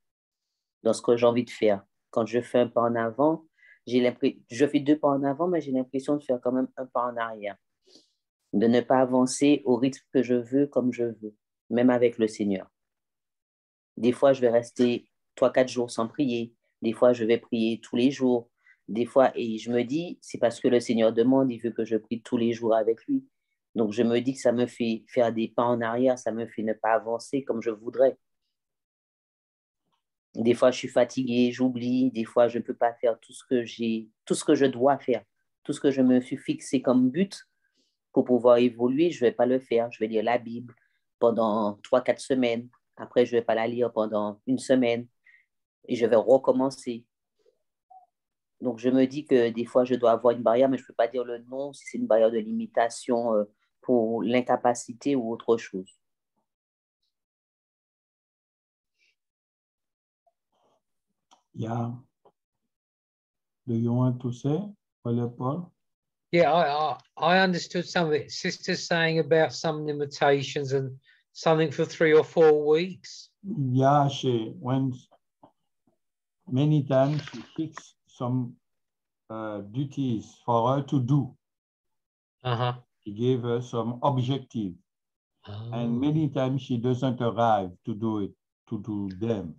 dans ce que j'ai envie de faire. Quand je fais un pas en avant, je fais 2 pas en avant, mais j'ai l'impression de faire quand même un pas en arrière, de ne pas avancer au rythme que je veux, comme je veux, même avec le Seigneur. Des fois, je vais rester 3-4 jours sans prier. Des fois, je vais prier tous les jours. Des fois, et je me dis, c'est parce que le Seigneur demande, il veut que je prie tous les jours avec lui. Donc, je me dis que ça me fait faire des pas en arrière, ça me fait ne pas avancer comme je voudrais. Des fois, je suis fatiguée, j'oublie. Des fois, je ne peux pas faire tout ce que je dois faire, tout ce que je me suis fixé comme but pour pouvoir évoluer. Je ne vais pas le faire. Je vais lire la Bible pendant 3-4 semaines. Après, je ne vais pas la lire pendant 1 semaine et je vais recommencer. Donc, je me dis que des fois, je dois avoir une barrière, mais je ne peux pas dire le nom si c'est une barrière de limitation pour l'incapacité ou autre chose. Yeah. Do you want to say, Brother Paul? Yeah, I understood some of it. Sister saying about some limitations and something for 3 or 4 weeks. Yeah, many times she fixed some duties for her to do. Uh-huh. She gave her some objective. Oh. And many times she doesn't arrive to do them.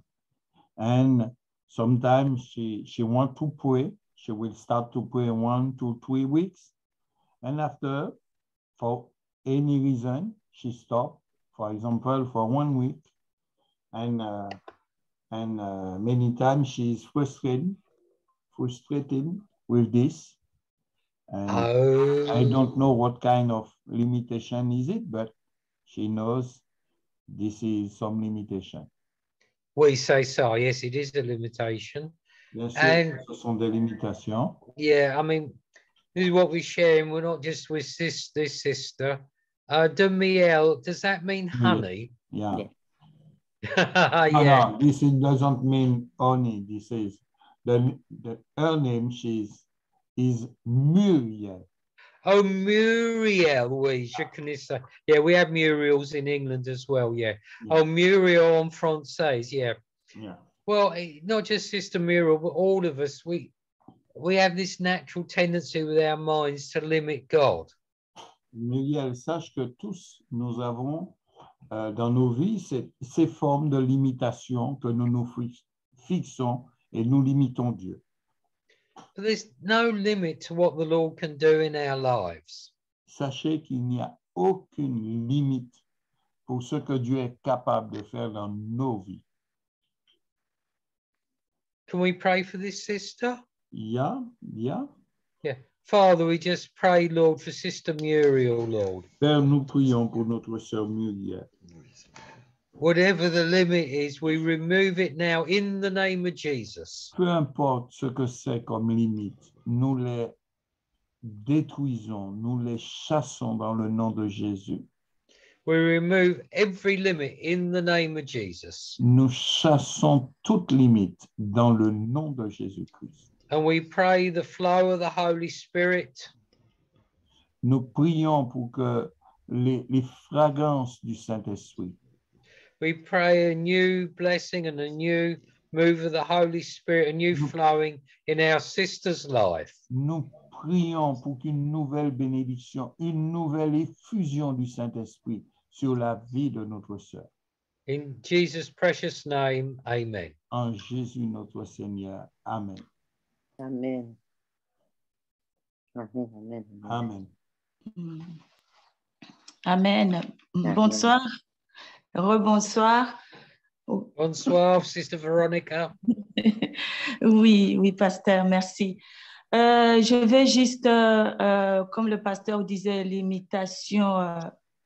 And sometimes she wants to pray. She will start to pray 1 to 3 weeks. And after, for any reason, she stopped, for example, for 1 week. And many times she's frustrated with this. And I don't know what kind of limitation is it, but she knows this is some limitation. We say so. Yes, it is a limitation. Bien sûr, And ce sont des limitations. yeah, I mean, this is what we're sharing. We're not just with this sister. Demiel, does that mean honey? Yeah. Yeah. No, this doesn't mean honey. This is her name. Is Muriel. Oh, Muriel, je connais ça. Yeah, we have Muriels in England as well. Yeah. Oh, Muriel en français. Yeah. Yeah. Well, not just Sister Muriel, but all of us. We have this natural tendency with our minds to limit God. Muriel, sache que tous nous avons dans nos vies ces formes de limitation que nous nous fixons et nous limitons Dieu. But there's no limit to what the Lord can do in our lives. Sachez qu'il n'y a aucune limite pour ce que Dieu est capable de faire dans nos vies. Can we pray for this sister? Yeah. Yeah. Father, we just pray, Lord, for Sister Muriel, Lord. Père, nous prions pour notre sœur Muriel. Whatever the limit is, we remove it now in the name of Jesus. Peu importe ce que c'est comme limite, nous les détruisons, nous les chassons dans le nom de Jésus. We remove every limit in the name of Jesus. Nous chassons toute limite dans le nom de Jésus-Christ. And we pray the flow of the Holy Spirit. Nous prions pour que les fragrances du Saint-Esprit. We pray a new blessing and a new move of the Holy Spirit, a new flowing in our sister's life. Nous prions pour qu'une nouvelle bénédiction, une nouvelle effusion du Saint-Esprit sur la vie de notre sœur. In Jesus' precious name, amen. En Jésus notre Seigneur. Amen. Amen. Amen. Amen. Amen. Amen. Bonsoir. Rebonsoir. Bonsoir, Sister Veronica. Oui, pasteur, merci. Je vais juste, comme le pasteur disait, limitation,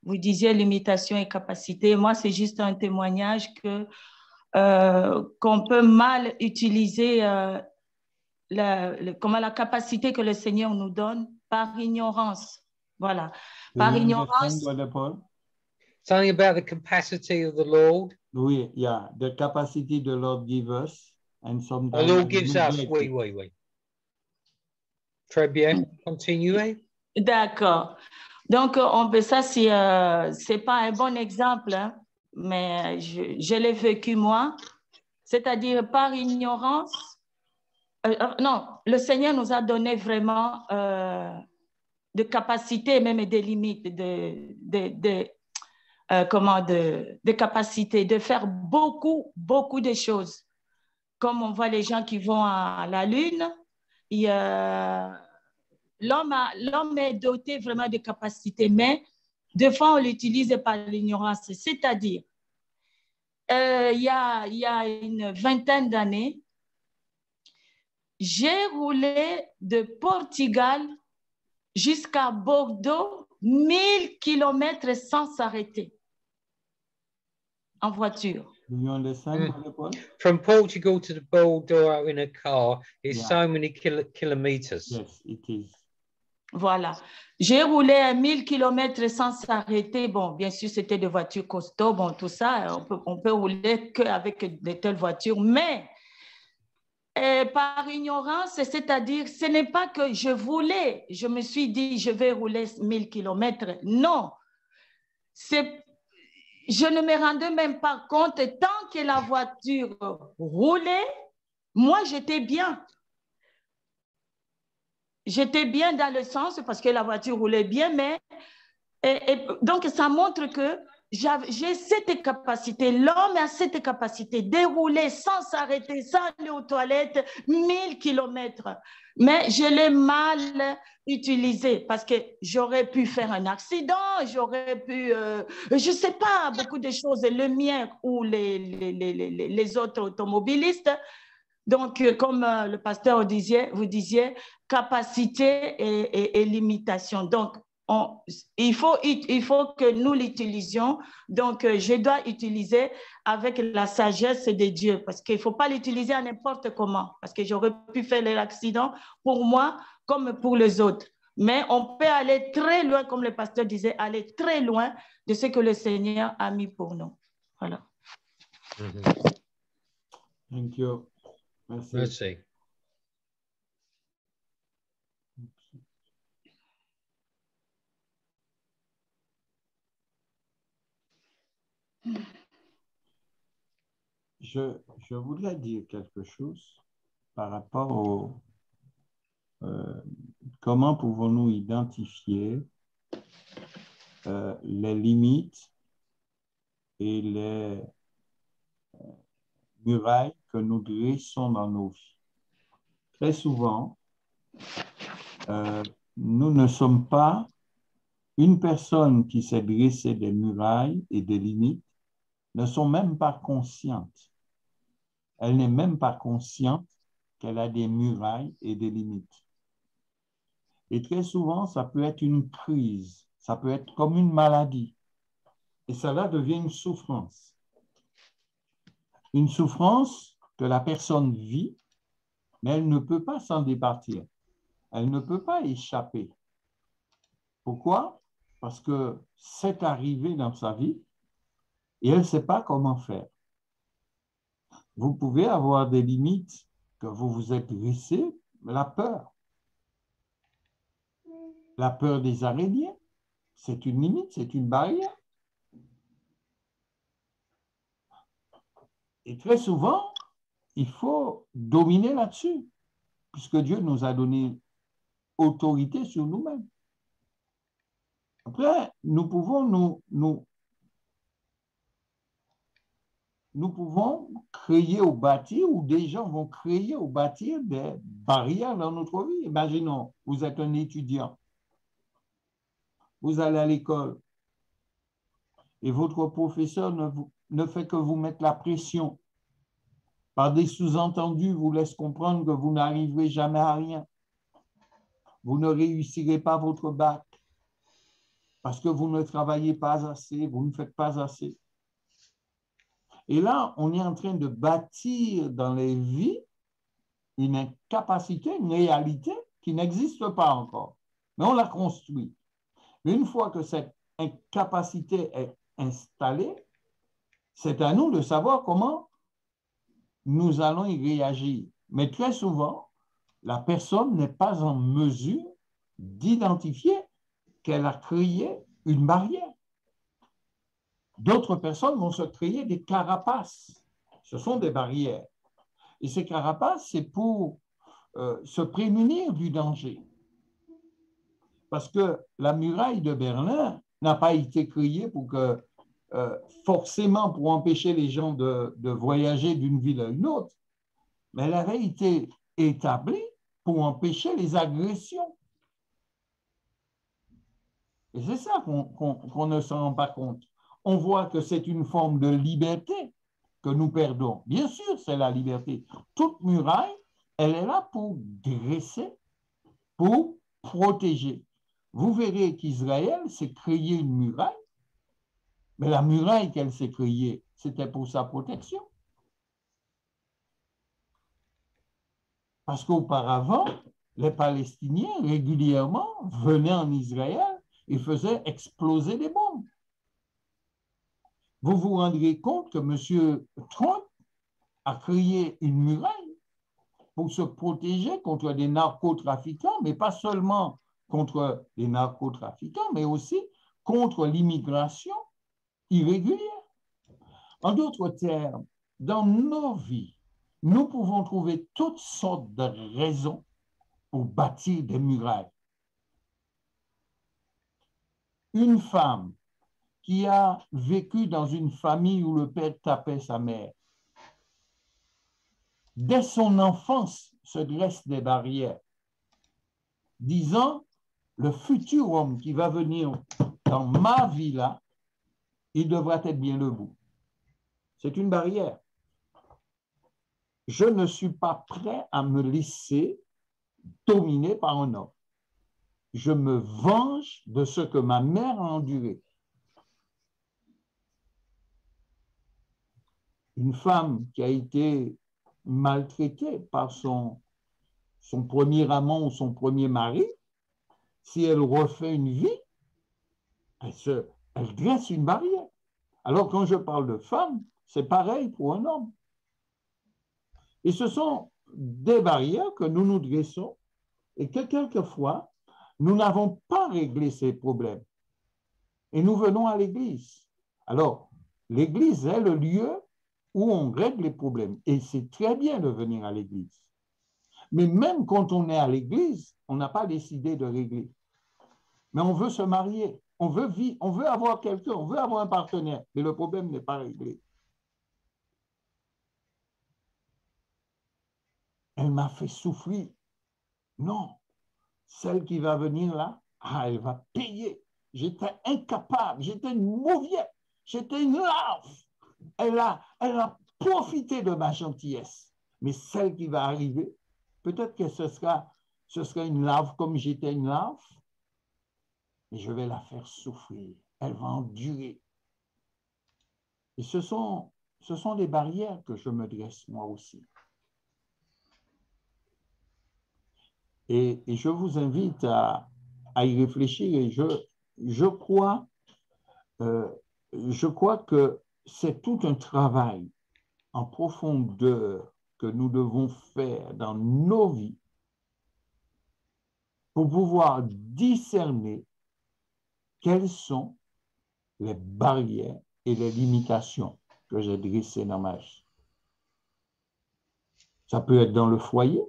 vous disiez limitation et capacité. Moi, c'est juste un témoignage qu'on peut mal utiliser la capacité que le Seigneur nous donne par ignorance. Voilà. Par ignorance. Something about the capacity of the Lord. Oui, yeah, the capacity the Lord gives us, and sometimes the Lord gives us. Oui. Très bien. Continuez. D'accord. Donc, ça, c'est pas un bon exemple, hein, mais je l'ai vécu moi. C'est-à-dire, par ignorance, non, le Seigneur nous a donné vraiment de capacités, même des limites, de capacités de faire beaucoup de choses. Comme on voit les gens qui vont à la Lune, l'homme est doté vraiment de capacités, mais des fois, on l'utilise par l'ignorance. C'est-à-dire, il y a une vingtaine d'années, j'ai roulé de Portugal jusqu'à Bordeaux, 1000 kilomètres sans s'arrêter en voiture. From Portugal to the Bordeaux in a car is Yeah. so many kilometers. Yes, it is. Voilà. J'ai roulé à 1000 kilomètres sans s'arrêter. Bon, bien sûr, c'était des voitures costauds, bon, tout ça. On peut rouler qu'avec de telles voitures, mais par ignorance, c'est-à-dire, ce n'est pas que je voulais, je me suis dit, je vais rouler 1000 kilomètres. Non. Je ne me rendais même pas compte, tant que la voiture roulait, moi, j'étais bien. J'étais bien dans le sens parce que la voiture roulait bien, mais donc ça montre que j'ai cette capacité, l'homme a cette capacité de rouler sans s'arrêter, sans aller aux toilettes, 1000 kilomètres. Mais je l'ai mal utilisé parce que j'aurais pu faire un accident, j'aurais pu, je ne sais pas, beaucoup de choses, le mien ou les autres automobilistes. Donc, comme le pasteur vous disiez, capacité et limitation. Donc, il faut que nous l'utilisions. Donc, je dois utiliser avec la sagesse de Dieu parce qu'il ne faut pas l'utiliser à n'importe comment parce que j'aurais pu faire l'accident pour moi comme pour les autres. Mais on peut aller très loin, comme le pasteur disait, aller très loin de ce que le Seigneur a mis pour nous. Voilà. Thank you. Merci. Merci. Je voudrais dire quelque chose par rapport au comment pouvons-nous identifier les limites et les murailles que nous dressons dans nos vies. Très souvent, nous ne sommes pas une personne qui s'est dressée des murailles et des limites, ne sont même pas conscientes. Elle n'est même pas consciente qu'elle a des murailles et des limites. Et très souvent, ça peut être une crise, ça peut être comme une maladie. Et cela devient une souffrance. Une souffrance que la personne vit, mais elle ne peut pas s'en départir. Elle ne peut pas échapper. Pourquoi? Parce que c'est arrivé dans sa vie et elle ne sait pas comment faire. Vous pouvez avoir des limites que vous vous êtes dressées, la peur. La peur des araignées, c'est une limite, c'est une barrière. Et très souvent, il faut dominer là-dessus, puisque Dieu nous a donné autorité sur nous-mêmes. Après, nous pouvons nous pouvons créer ou bâtir, ou des gens vont créer ou bâtir des barrières dans notre vie. Imaginons, vous êtes un étudiant, vous allez à l'école et votre professeur ne fait que vous mettre la pression. Par des sous-entendus, vous laisse comprendre que vous n'arriverez jamais à rien. Vous ne réussirez pas votre bac parce que vous ne travaillez pas assez, vous ne faites pas assez. Et là, on est en train de bâtir dans les vies une incapacité, une réalité qui n'existe pas encore. Mais on la construit. Mais une fois que cette incapacité est installée, c'est à nous de savoir comment nous allons y réagir. Mais très souvent, la personne n'est pas en mesure d'identifier qu'elle a créé une barrière. D'autres personnes vont se créer des carapaces. Ce sont des barrières. Et ces carapaces, c'est pour se prémunir du danger. Parce que la muraille de Berlin n'a pas été créée pour que, forcément pour empêcher les gens de voyager d'une ville à une autre, mais elle avait été établie pour empêcher les agressions. Et c'est ça qu'on ne s'en rend pas compte. On voit que c'est une forme de liberté que nous perdons. Bien sûr, c'est la liberté. Toute muraille, elle est là pour dresser, pour protéger. Vous verrez qu'Israël s'est créé une muraille, mais la muraille qu'elle s'est créée, c'était pour sa protection. Parce qu'auparavant, les Palestiniens régulièrement venaient en Israël et faisaient exploser des bombes. Vous vous rendrez compte que M. Trump a créé une muraille pour se protéger contre des narcotrafiquants, mais pas seulement contre les narcotrafiquants, mais aussi contre l'immigration irrégulière. En d'autres termes, dans nos vies, nous pouvons trouver toutes sortes de raisons pour bâtir des murailles. Une femme qui a vécu dans une famille où le père tapait sa mère, dès son enfance se dresse des barrières, disant, le futur homme qui va venir dans ma vie là, il devra être bien debout. C'est une barrière. Je ne suis pas prêt à me laisser dominer par un homme. Je me venge de ce que ma mère a enduré. Une femme qui a été maltraitée par son premier amant ou son premier mari, si elle refait une vie, elle dresse une barrière. Alors, quand je parle de femme, c'est pareil pour un homme. Et ce sont des barrières que nous nous dressons et que quelquefois, nous n'avons pas réglé ces problèmes. Et nous venons à l'Église. Alors, l'Église est le lieu où on règle les problèmes. Et c'est très bien de venir à l'Église. Mais même quand on est à l'Église, on n'a pas décidé de régler. Mais on veut se marier, on veut vivre, on veut avoir quelqu'un, on veut avoir un partenaire. Mais le problème n'est pas réglé. Elle m'a fait souffrir. Non, celle qui va venir là, elle va payer. J'étais incapable, j'étais une mauviette, j'étais une larve. Elle a profité de ma gentillesse. Mais celle qui va arriver, peut-être que ce sera une larve comme j'étais une larve, mais je vais la faire souffrir. Elle va endurer. Et ce sont des barrières que je me dresse moi aussi. Et je vous invite à y réfléchir. Et je crois que c'est tout un travail en profondeur que nous devons faire dans nos vies pour pouvoir discerner quelles sont les barrières et les limitations que j'ai dressées dans ma vie. Ça peut être dans le foyer,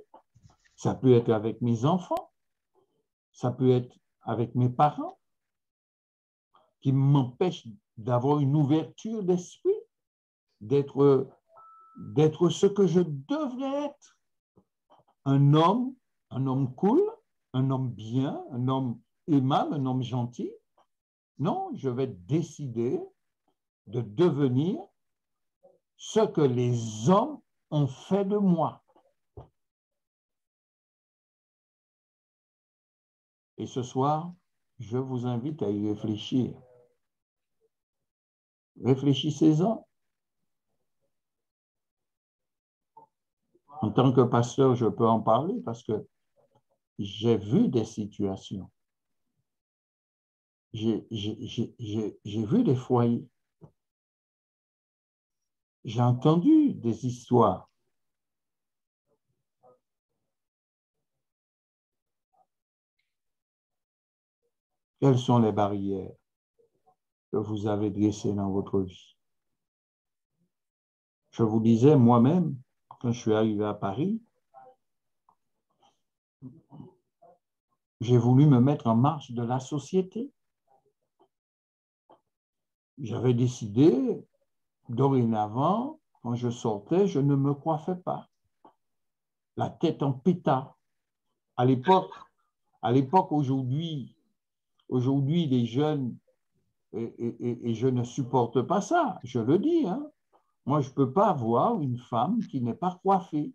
ça peut être avec mes enfants, ça peut être avec mes parents qui m'empêchent d'avoir une ouverture d'esprit, d'être ce que je devrais être. Un homme cool, un homme bien, un homme aimable, un homme gentil. Non, je vais décider de devenir ce que les hommes ont fait de moi. Et ce soir, je vous invite à y réfléchir. Réfléchissez-en. En tant que pasteur, je peux en parler parce que j'ai vu des situations. J'ai vu des foyers. J'ai entendu des histoires. Quelles sont les barrières que vous avez dressées dans votre vie? Je vous disais moi-même, quand je suis arrivé à Paris, J'ai voulu me mettre en marge de la société. J'avais décidé, dorénavant, quand je sortais, je ne me coiffais pas. La tête en pétard. À l'époque, aujourd'hui, les jeunes, et je ne supporte pas ça, je le dis, hein. Moi, je ne peux pas voir une femme qui n'est pas coiffée.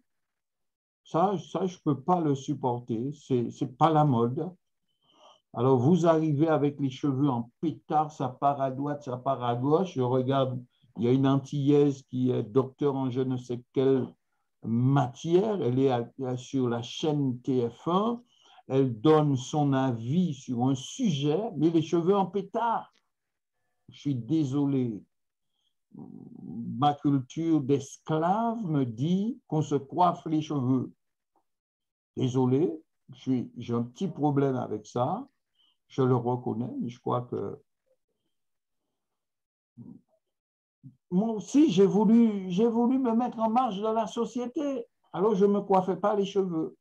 Ça, je ne peux pas le supporter. Ce n'est pas la mode. Alors, vous arrivez avec les cheveux en pétard, ça part à droite, ça part à gauche. Je regarde, il y a une Antillaise qui est docteur en je ne sais quelle matière. Elle est sur la chaîne TF1. Elle donne son avis sur un sujet, mais les cheveux en pétard. Je suis désolé. Ma culture d'esclave me dit qu'on se coiffe les cheveux. Désolé, j'ai un petit problème avec ça. Je le reconnais, mais je crois que moi aussi, j'ai voulu me mettre en marge de la société. Alors, je ne me coiffais pas les cheveux.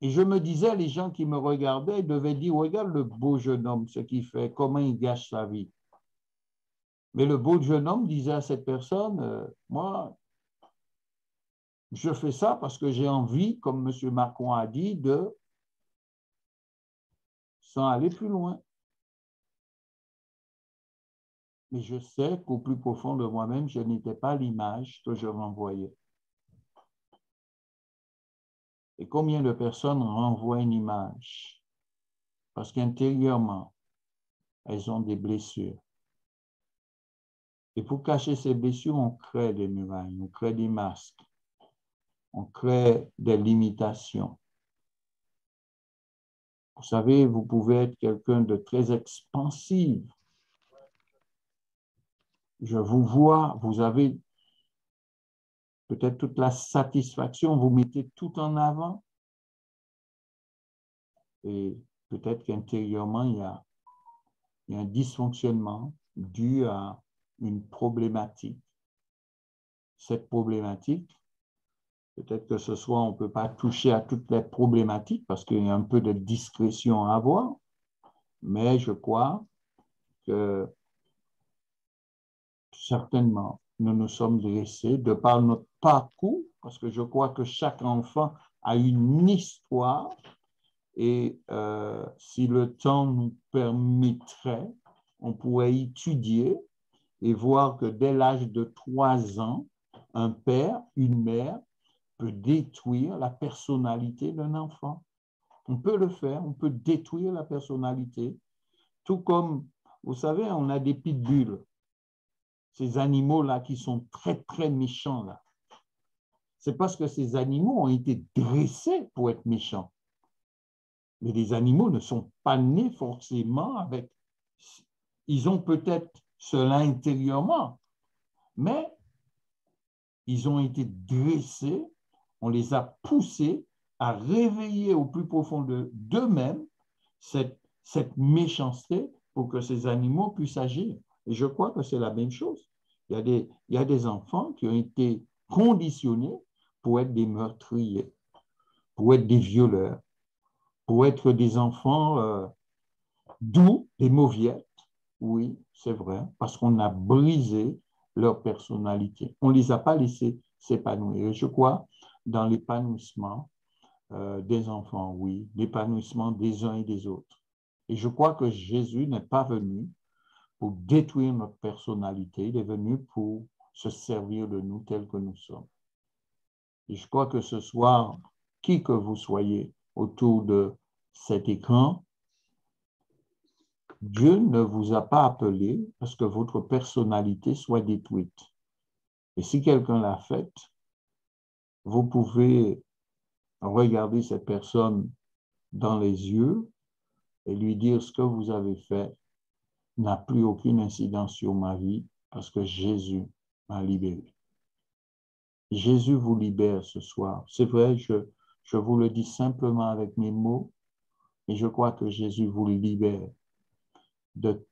Et je me disais, les gens qui me regardaient devaient dire, regarde le beau jeune homme, ce qu'il fait, comment il gâche sa vie. Mais le beau jeune homme disait à cette personne, moi, je fais ça parce que j'ai envie, comme M. Macron a dit, sans aller plus loin. Mais je sais qu'au plus profond de moi-même, je n'étais pas l'image que je renvoyais. Et combien de personnes renvoient une image? Parce qu'intérieurement, elles ont des blessures. Et pour cacher ces blessures, on crée des murailles, on crée des masques, on crée des limitations. Vous savez, vous pouvez être quelqu'un de très expansif. Je vous vois, vous avez peut-être toute la satisfaction, vous mettez tout en avant. Et peut-être qu'intérieurement, il y a un dysfonctionnement dû à une problématique. Cette problématique, peut-être que ce soir, on ne peut pas toucher à toutes les problématiques parce qu'il y a un peu de discrétion à avoir, mais je crois que certainement, nous nous sommes dressés de par notre parcours, parce que je crois que chaque enfant a une histoire et si le temps nous permettrait, on pourrait étudier et voir que dès l'âge de 3 ans, un père, une mère peut détruire la personnalité d'un enfant. On peut le faire, on peut détruire la personnalité, tout comme, vous savez, on a des pitbulls, ces animaux-là qui sont très, très méchants, là. C'est parce que ces animaux ont été dressés pour être méchants. Mais les animaux ne sont pas nés forcément avec... Ils ont peut-être cela intérieurement, mais ils ont été dressés, on les a poussés à réveiller au plus profond d'eux-mêmes cette méchanceté pour que ces animaux puissent agir. Et je crois que c'est la même chose. Il y a des enfants qui ont été conditionnés pour être des meurtriers, pour être des violeurs, pour être des enfants doux, des mauviettes. Oui, c'est vrai, parce qu'on a brisé leur personnalité. On ne les a pas laissés s'épanouir. Je crois dans l'épanouissement des enfants, oui, l'épanouissement des uns et des autres. Et je crois que Jésus n'est pas venu pour détruire notre personnalité, il est venu pour se servir de nous tels que nous sommes. Et je crois que ce soir, qui que vous soyez autour de cet écran, Dieu ne vous a pas appelé parce que votre personnalité soit détruite. Et si quelqu'un l'a faite, vous pouvez regarder cette personne dans les yeux et lui dire ce que vous avez fait n'a plus aucune incidence sur ma vie parce que Jésus m'a libéré. Jésus vous libère ce soir. C'est vrai, je vous le dis simplement avec mes mots, et je crois que Jésus vous libère de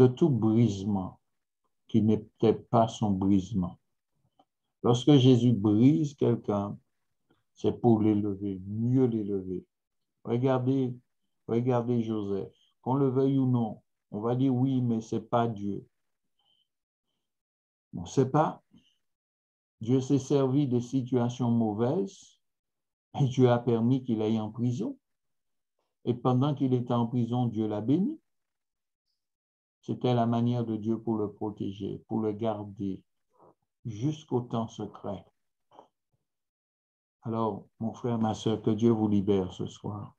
tout brisement qui n'était pas son brisement. Lorsque Jésus brise quelqu'un, c'est pour l'élever, mieux l'élever. Regardez Regardez Joseph. Qu'on le veuille ou non, on va dire oui, mais ce n'est pas Dieu. On ne sait pas. Dieu s'est servi des situations mauvaises et Dieu a permis qu'il aille en prison. Et pendant qu'il était en prison, Dieu l'a béni. C'était la manière de Dieu pour le protéger, pour le garder jusqu'au temps secret. Alors, mon frère, ma soeur, que Dieu vous libère ce soir.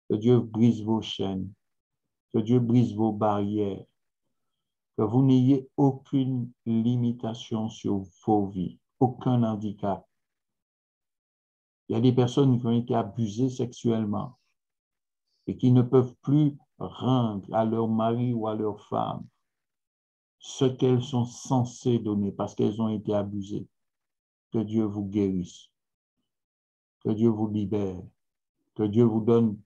Que Dieu brise vos chaînes. Que Dieu brise vos barrières. Que vous n'ayez aucune limitation sur vos vies, aucun handicap. Il y a des personnes qui ont été abusées sexuellement et qui ne peuvent plus rendre à leur mari ou à leur femme ce qu'elles sont censées donner parce qu'elles ont été abusées. Que Dieu vous guérisse. Que Dieu vous libère. Que Dieu vous donne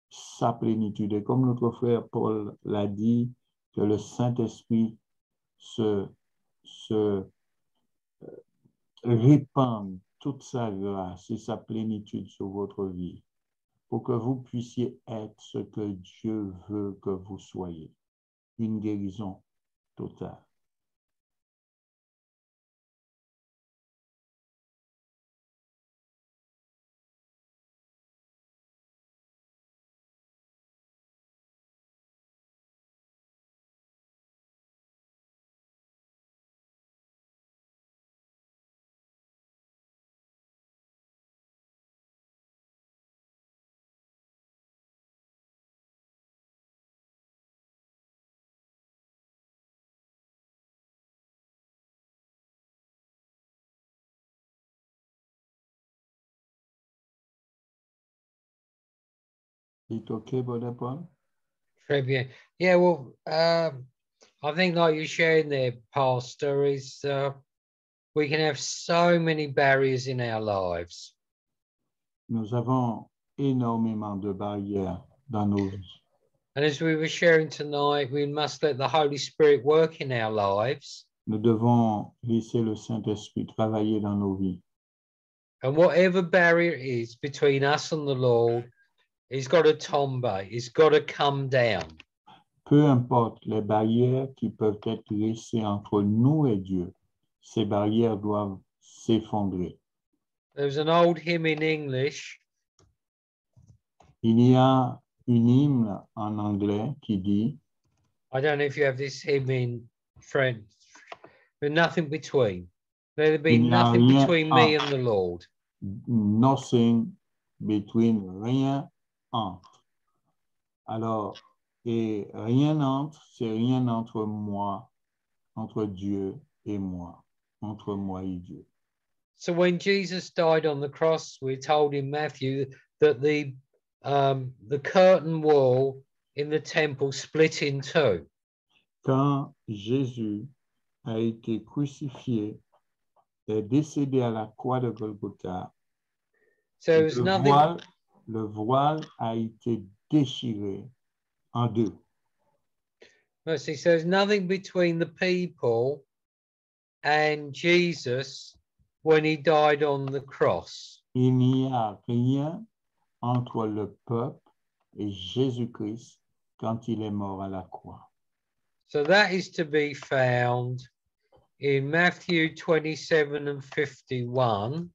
sa plénitude. Et comme notre frère Paul l'a dit, que le Saint-Esprit se répande toute sa grâce et sa plénitude sur votre vie pour que vous puissiez être ce que Dieu veut que vous soyez. Une guérison totale. Is it okay, Brother Paul? Très bien. Yeah, well, I think like you're sharing there, Pastor, is we can have so many barriers in our lives. Nous avons énormément de barrières dans nos vies. And as we were sharing tonight, we must let the Holy Spirit work in our lives. Nous devons laisser le Saint-Esprit travailler dans nos vies. And whatever barrier is between us and the Lord, it's got to tombe, it's got to come down. Peu importe les barrières qui peuvent être laissées entre nous et Dieu, ces barrières doivent s'effondrer. There's an old hymn in English. Il y a une hymne en anglais qui dit, I don't know if you have this hymn in French, but nothing between. Let there be Il n'y a nothing rien between me entre. and the Lord. Nothing between, rien entre. Alors, et rien entre, c'est rien entre moi, entre Dieu et moi, entre moi et Dieu. So when Jesus died on the cross, we're told in Matthew that the curtain wall in the temple split in two. Quand Jésus a été crucifié et décédé à la croix de Golgotha, So it was nothing. Le voile a été déchiré en deux. See, so there's nothing between the people and Jesus when he died on the cross. Il n'y a rien entre le peuple et Jésus-Christ quand il est mort à la croix. So that is to be found in Matthew 27 and 51.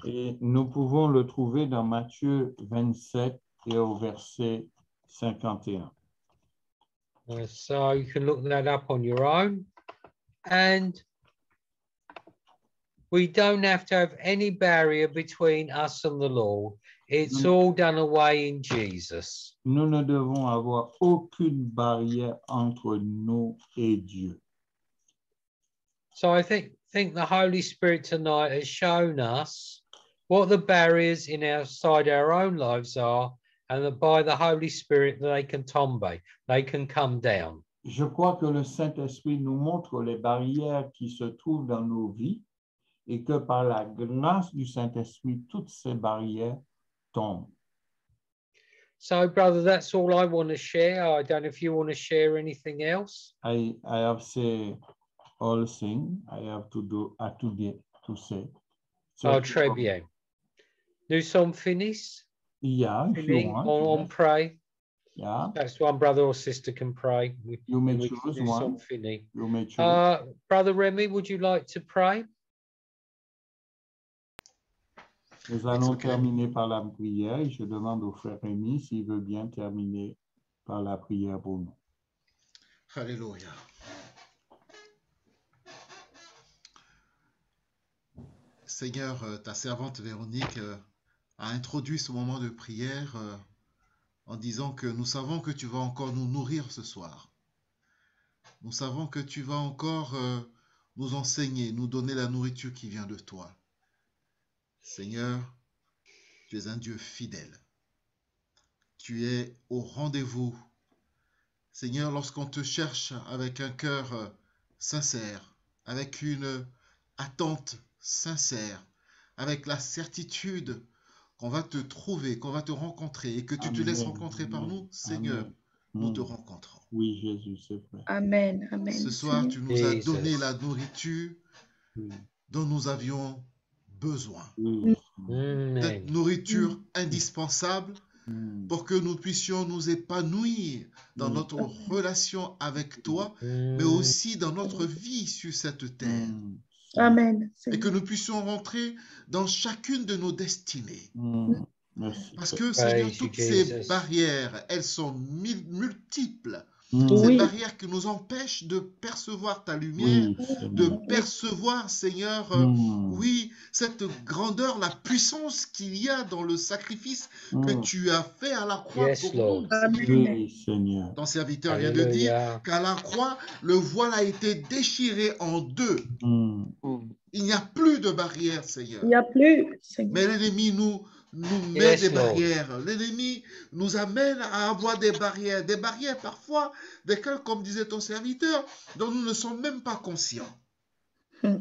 Et nous pouvons le trouver dans Matthieu 27 et au verset 51. So you can look that up on your own. And we don't have to have any barrier between us and the Lord. It's all done away in Jesus. Nous ne devons avoir aucune barrière entre nous et Dieu. So I think the Holy Spirit tonight has shown us what the barriers inside our own lives are, and that by the Holy Spirit they can tombe, they can come down. Je crois que le Saint-Esprit nous montre les barrières qui se trouvent dans nos vies et que par la grâce du Saint-Esprit, toutes ces barrières tombent. So, brother, that's all I want to share. I don't know if you want to share anything else. I have said all things I have to say. Oh, très bien. Nous sommes finis. Yeah, if you Feeling want. on Yes. pray. Yeah, That's one brother or sister can pray. you may We can choose do one. something. You may choose. Brother Remy, would you like to pray? Nous allons okay. terminer par la prière et je demande au frère Rémi s'il veut bien terminer par la prière pour nous. Alléluia. Seigneur, ta servante Véronique a introduit ce moment de prière en disant que nous savons que tu vas encore nous nourrir ce soir. Nous savons que tu vas encore nous enseigner, nous donner la nourriture qui vient de toi. Seigneur, tu es un Dieu fidèle. Tu es au rendez-vous. Seigneur, lorsqu'on te cherche avec un cœur sincère, avec une attente sincère, avec la certitude qu'on va te trouver, qu'on va te rencontrer et que tu te laisses rencontrer par nous, Seigneur, Amen. nous te rencontrons. Oui, Jésus, c'est vrai. Amen. Amen. Ce soir, Seigneur. tu nous as Jesus. donné la nourriture Oui, dont nous avions besoin. oui. Cette Amen. nourriture indispensable Mm. pour que nous puissions nous épanouir dans Mm. notre relation avec toi, mais Mm. aussi dans notre vie sur cette terre. Mm. Amen. Et que Seigneur. nous puissions rentrer dans chacune de nos destinées. Mm. Merci. Parce que, Seigneur, Praise you, toutes ces Jesus. barrières, elles sont multiples. Mm. Ces Oui. barrières qui nous empêchent de percevoir ta lumière, Oui, de Seigneur. percevoir, Seigneur, Mm. oui, cette grandeur, la puissance qu'il y a dans le sacrifice que Mm. tu as fait à la croix Yes, pour Lord. nous, Seigneur. Amen. Oui, Seigneur. Ton serviteur vient de dire Hallelujah. qu'à la croix, le voile a été déchiré en deux. Mm. Il n'y a plus de barrière, Seigneur. Il n'y a plus, Seigneur. Mais l'ennemi nous met Yes, des Lord. barrières. L'ennemi nous amène à avoir des barrières parfois, desquelles, comme disait ton serviteur, dont nous ne sommes même pas conscients. Mm.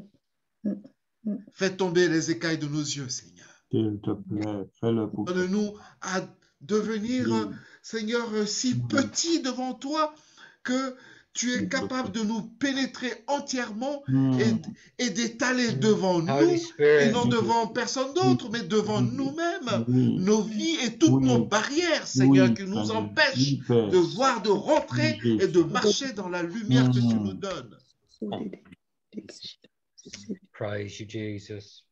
Mm. Fais tomber les écailles de nos yeux, Seigneur. S'il te plaît, fais-le pour toi. Donne-nous à devenir, Oui. Seigneur, si petits devant toi que tu es capable de nous pénétrer entièrement Mm. et d'étaler devant nous, Holy et Spirit. non devant personne d'autre, mais devant nous-mêmes, Oui. nos vies et toutes Oui. nos barrières, Seigneur, Oui, qui nous Seigneur. empêchent Oui, Père. de voir, de rentrer Oui, et de Jésus. marcher dans la lumière que tu nous donnes. Praise you, Jesus.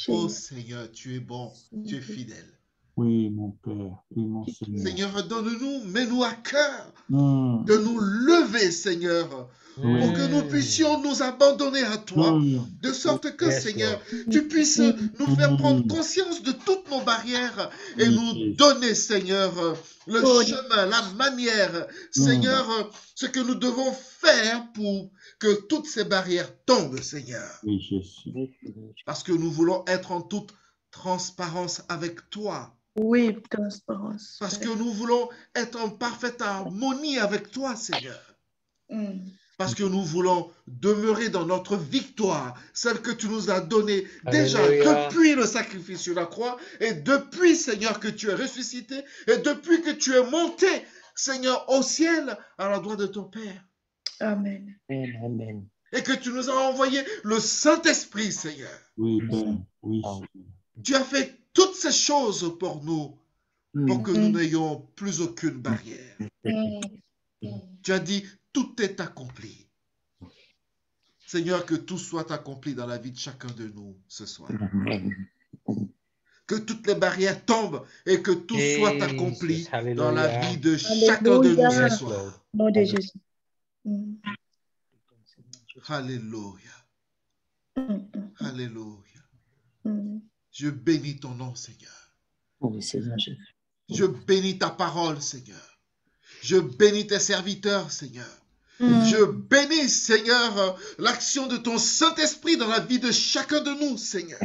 Oh Seigneur, tu es bon, tu es fidèle. Oui, mon Père. Oui, mon Seigneur. Seigneur, donne-nous, mets-nous à cœur Mm. de nous lever, Seigneur, Oui. pour que nous puissions nous abandonner à toi, Mm. de sorte que, Yes, Seigneur, Lord. tu puisses nous faire prendre conscience de toutes nos barrières et Oui, nous Jésus. donner, Seigneur, le Oh. chemin, la manière, Seigneur, ce que nous devons faire pour que toutes ces barrières tombent, Seigneur. Oui, Jésus. Parce que nous voulons être en toute transparence avec toi. Oui, transparence. Parce que nous voulons être en parfaite harmonie avec toi, Seigneur. Mm. Parce que nous voulons demeurer dans notre victoire, celle que tu nous as donnée déjà Alléluia. depuis le sacrifice sur la croix et depuis, Seigneur, que tu es ressuscité et depuis que tu es monté, Seigneur, au ciel à la droite de ton Père. Amen. Amen. Et que tu nous as envoyé le Saint-Esprit, Seigneur. Oui, Père. Oui, Seigneur. Tu as fait toutes ces choses pour nous, pour que nous Mm. n'ayons plus aucune barrière. Mm. Tu as dit, tout est accompli. Seigneur, que tout soit accompli dans la vie de chacun de nous ce soir. Que toutes les barrières tombent et que tout soit accompli Jesus, dans la hallelujah. vie de chacun de nous ce Alléluia. Yes, soir. Lord. Nom de Jésus. Mm. Alléluia. Mm. Alléluia. Mm. Je bénis ton nom, Seigneur. Oui, Seigneur. Je bénis ta parole, Seigneur. Je bénis tes serviteurs, Seigneur. Mm. Je bénis, Seigneur, l'action de ton Saint-Esprit dans la vie de chacun de nous, Seigneur.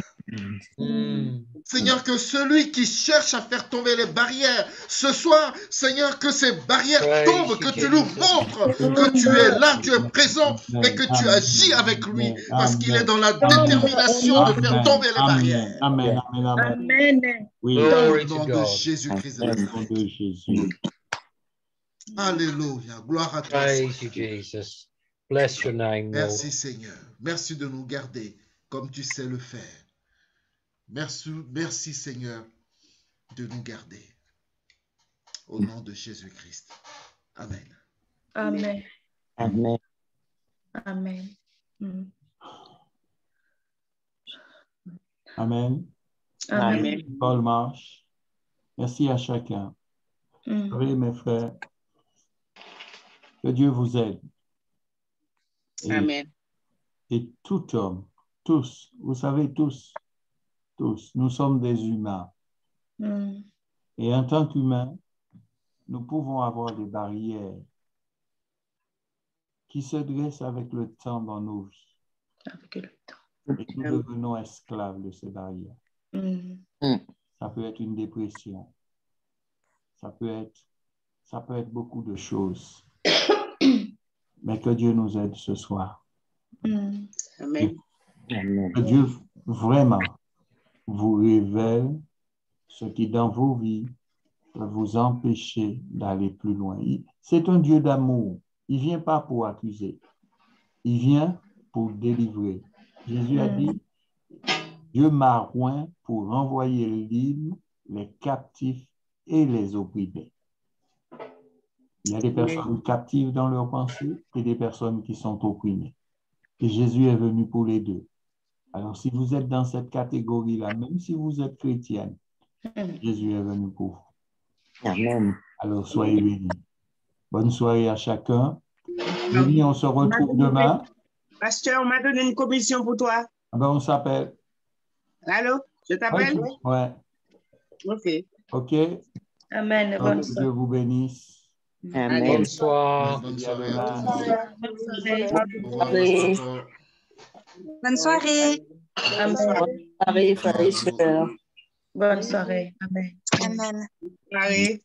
Mm. Seigneur, que celui qui cherche à faire tomber les barrières, ce soir, Seigneur, que ces barrières Praise tombent, you, que tu Jesus. nous montres que tu es là, tu es présent et que tu agis avec lui parce qu'il est dans la détermination de faire tomber les barrières. Amen. Amen. Amen. Amen. Oui, Dans Glory le to nom de God. Jésus-Christ de au nom Nazareth. de Jésus. Alléluia. Gloire à toi. Praise you, Seigneur. Jesus. Bless your name, Lord. Merci, Seigneur. Merci de nous garder comme tu sais le faire. Merci, merci, Seigneur, de nous garder. Au nom de Jésus-Christ. Amen. Amen. Amen. Amen. Mm. Amen. Amen. Paul marche. Merci à chacun. Vous Mm. savez, mes frères, que Dieu vous aide. Amen. Et tout homme, tous, vous savez, tous, nous sommes des humains. Mm. Et en tant qu'humains, nous pouvons avoir des barrières qui se dressent avec le temps dans nos vies. Avec le temps. Et nous devenons esclaves de ces barrières. Mm. Ça peut être une dépression. Ça peut être beaucoup de choses. Mais que Dieu nous aide ce soir. Mm. Amen. Que Dieu vraiment vous révèle ce qui dans vos vies peut vous empêcher d'aller plus loin. C'est un Dieu d'amour. Il ne vient pas pour accuser. Il vient pour délivrer. Jésus a dit, Dieu m'a oint pour renvoyer libres les captifs et les opprimés. Il y a des personnes captives dans leurs pensées et des personnes qui sont opprimées. Et Jésus est venu pour les deux. Alors, si vous êtes dans cette catégorie-là, même si vous êtes chrétienne, Jésus est venu pour vous. Amen. Alors, soyez bénis. Bonne soirée à chacun. Bénis, on se retrouve demain. Pasteur, on m'a donné une commission pour toi. Ah ben, on s'appelle. Allô? Je t'appelle? Ouais. OK. OK. Amen. Donc, Bonne que Dieu soirée. vous bénisse. Amen. Bonsoir. Bonne Et à soirée à demain. tous. Au revoir, soirée. pasteur. Bonne soirée. Amen. Bonne soirée, frères et sœurs. Bonne soirée. Amen. Amen. Allez.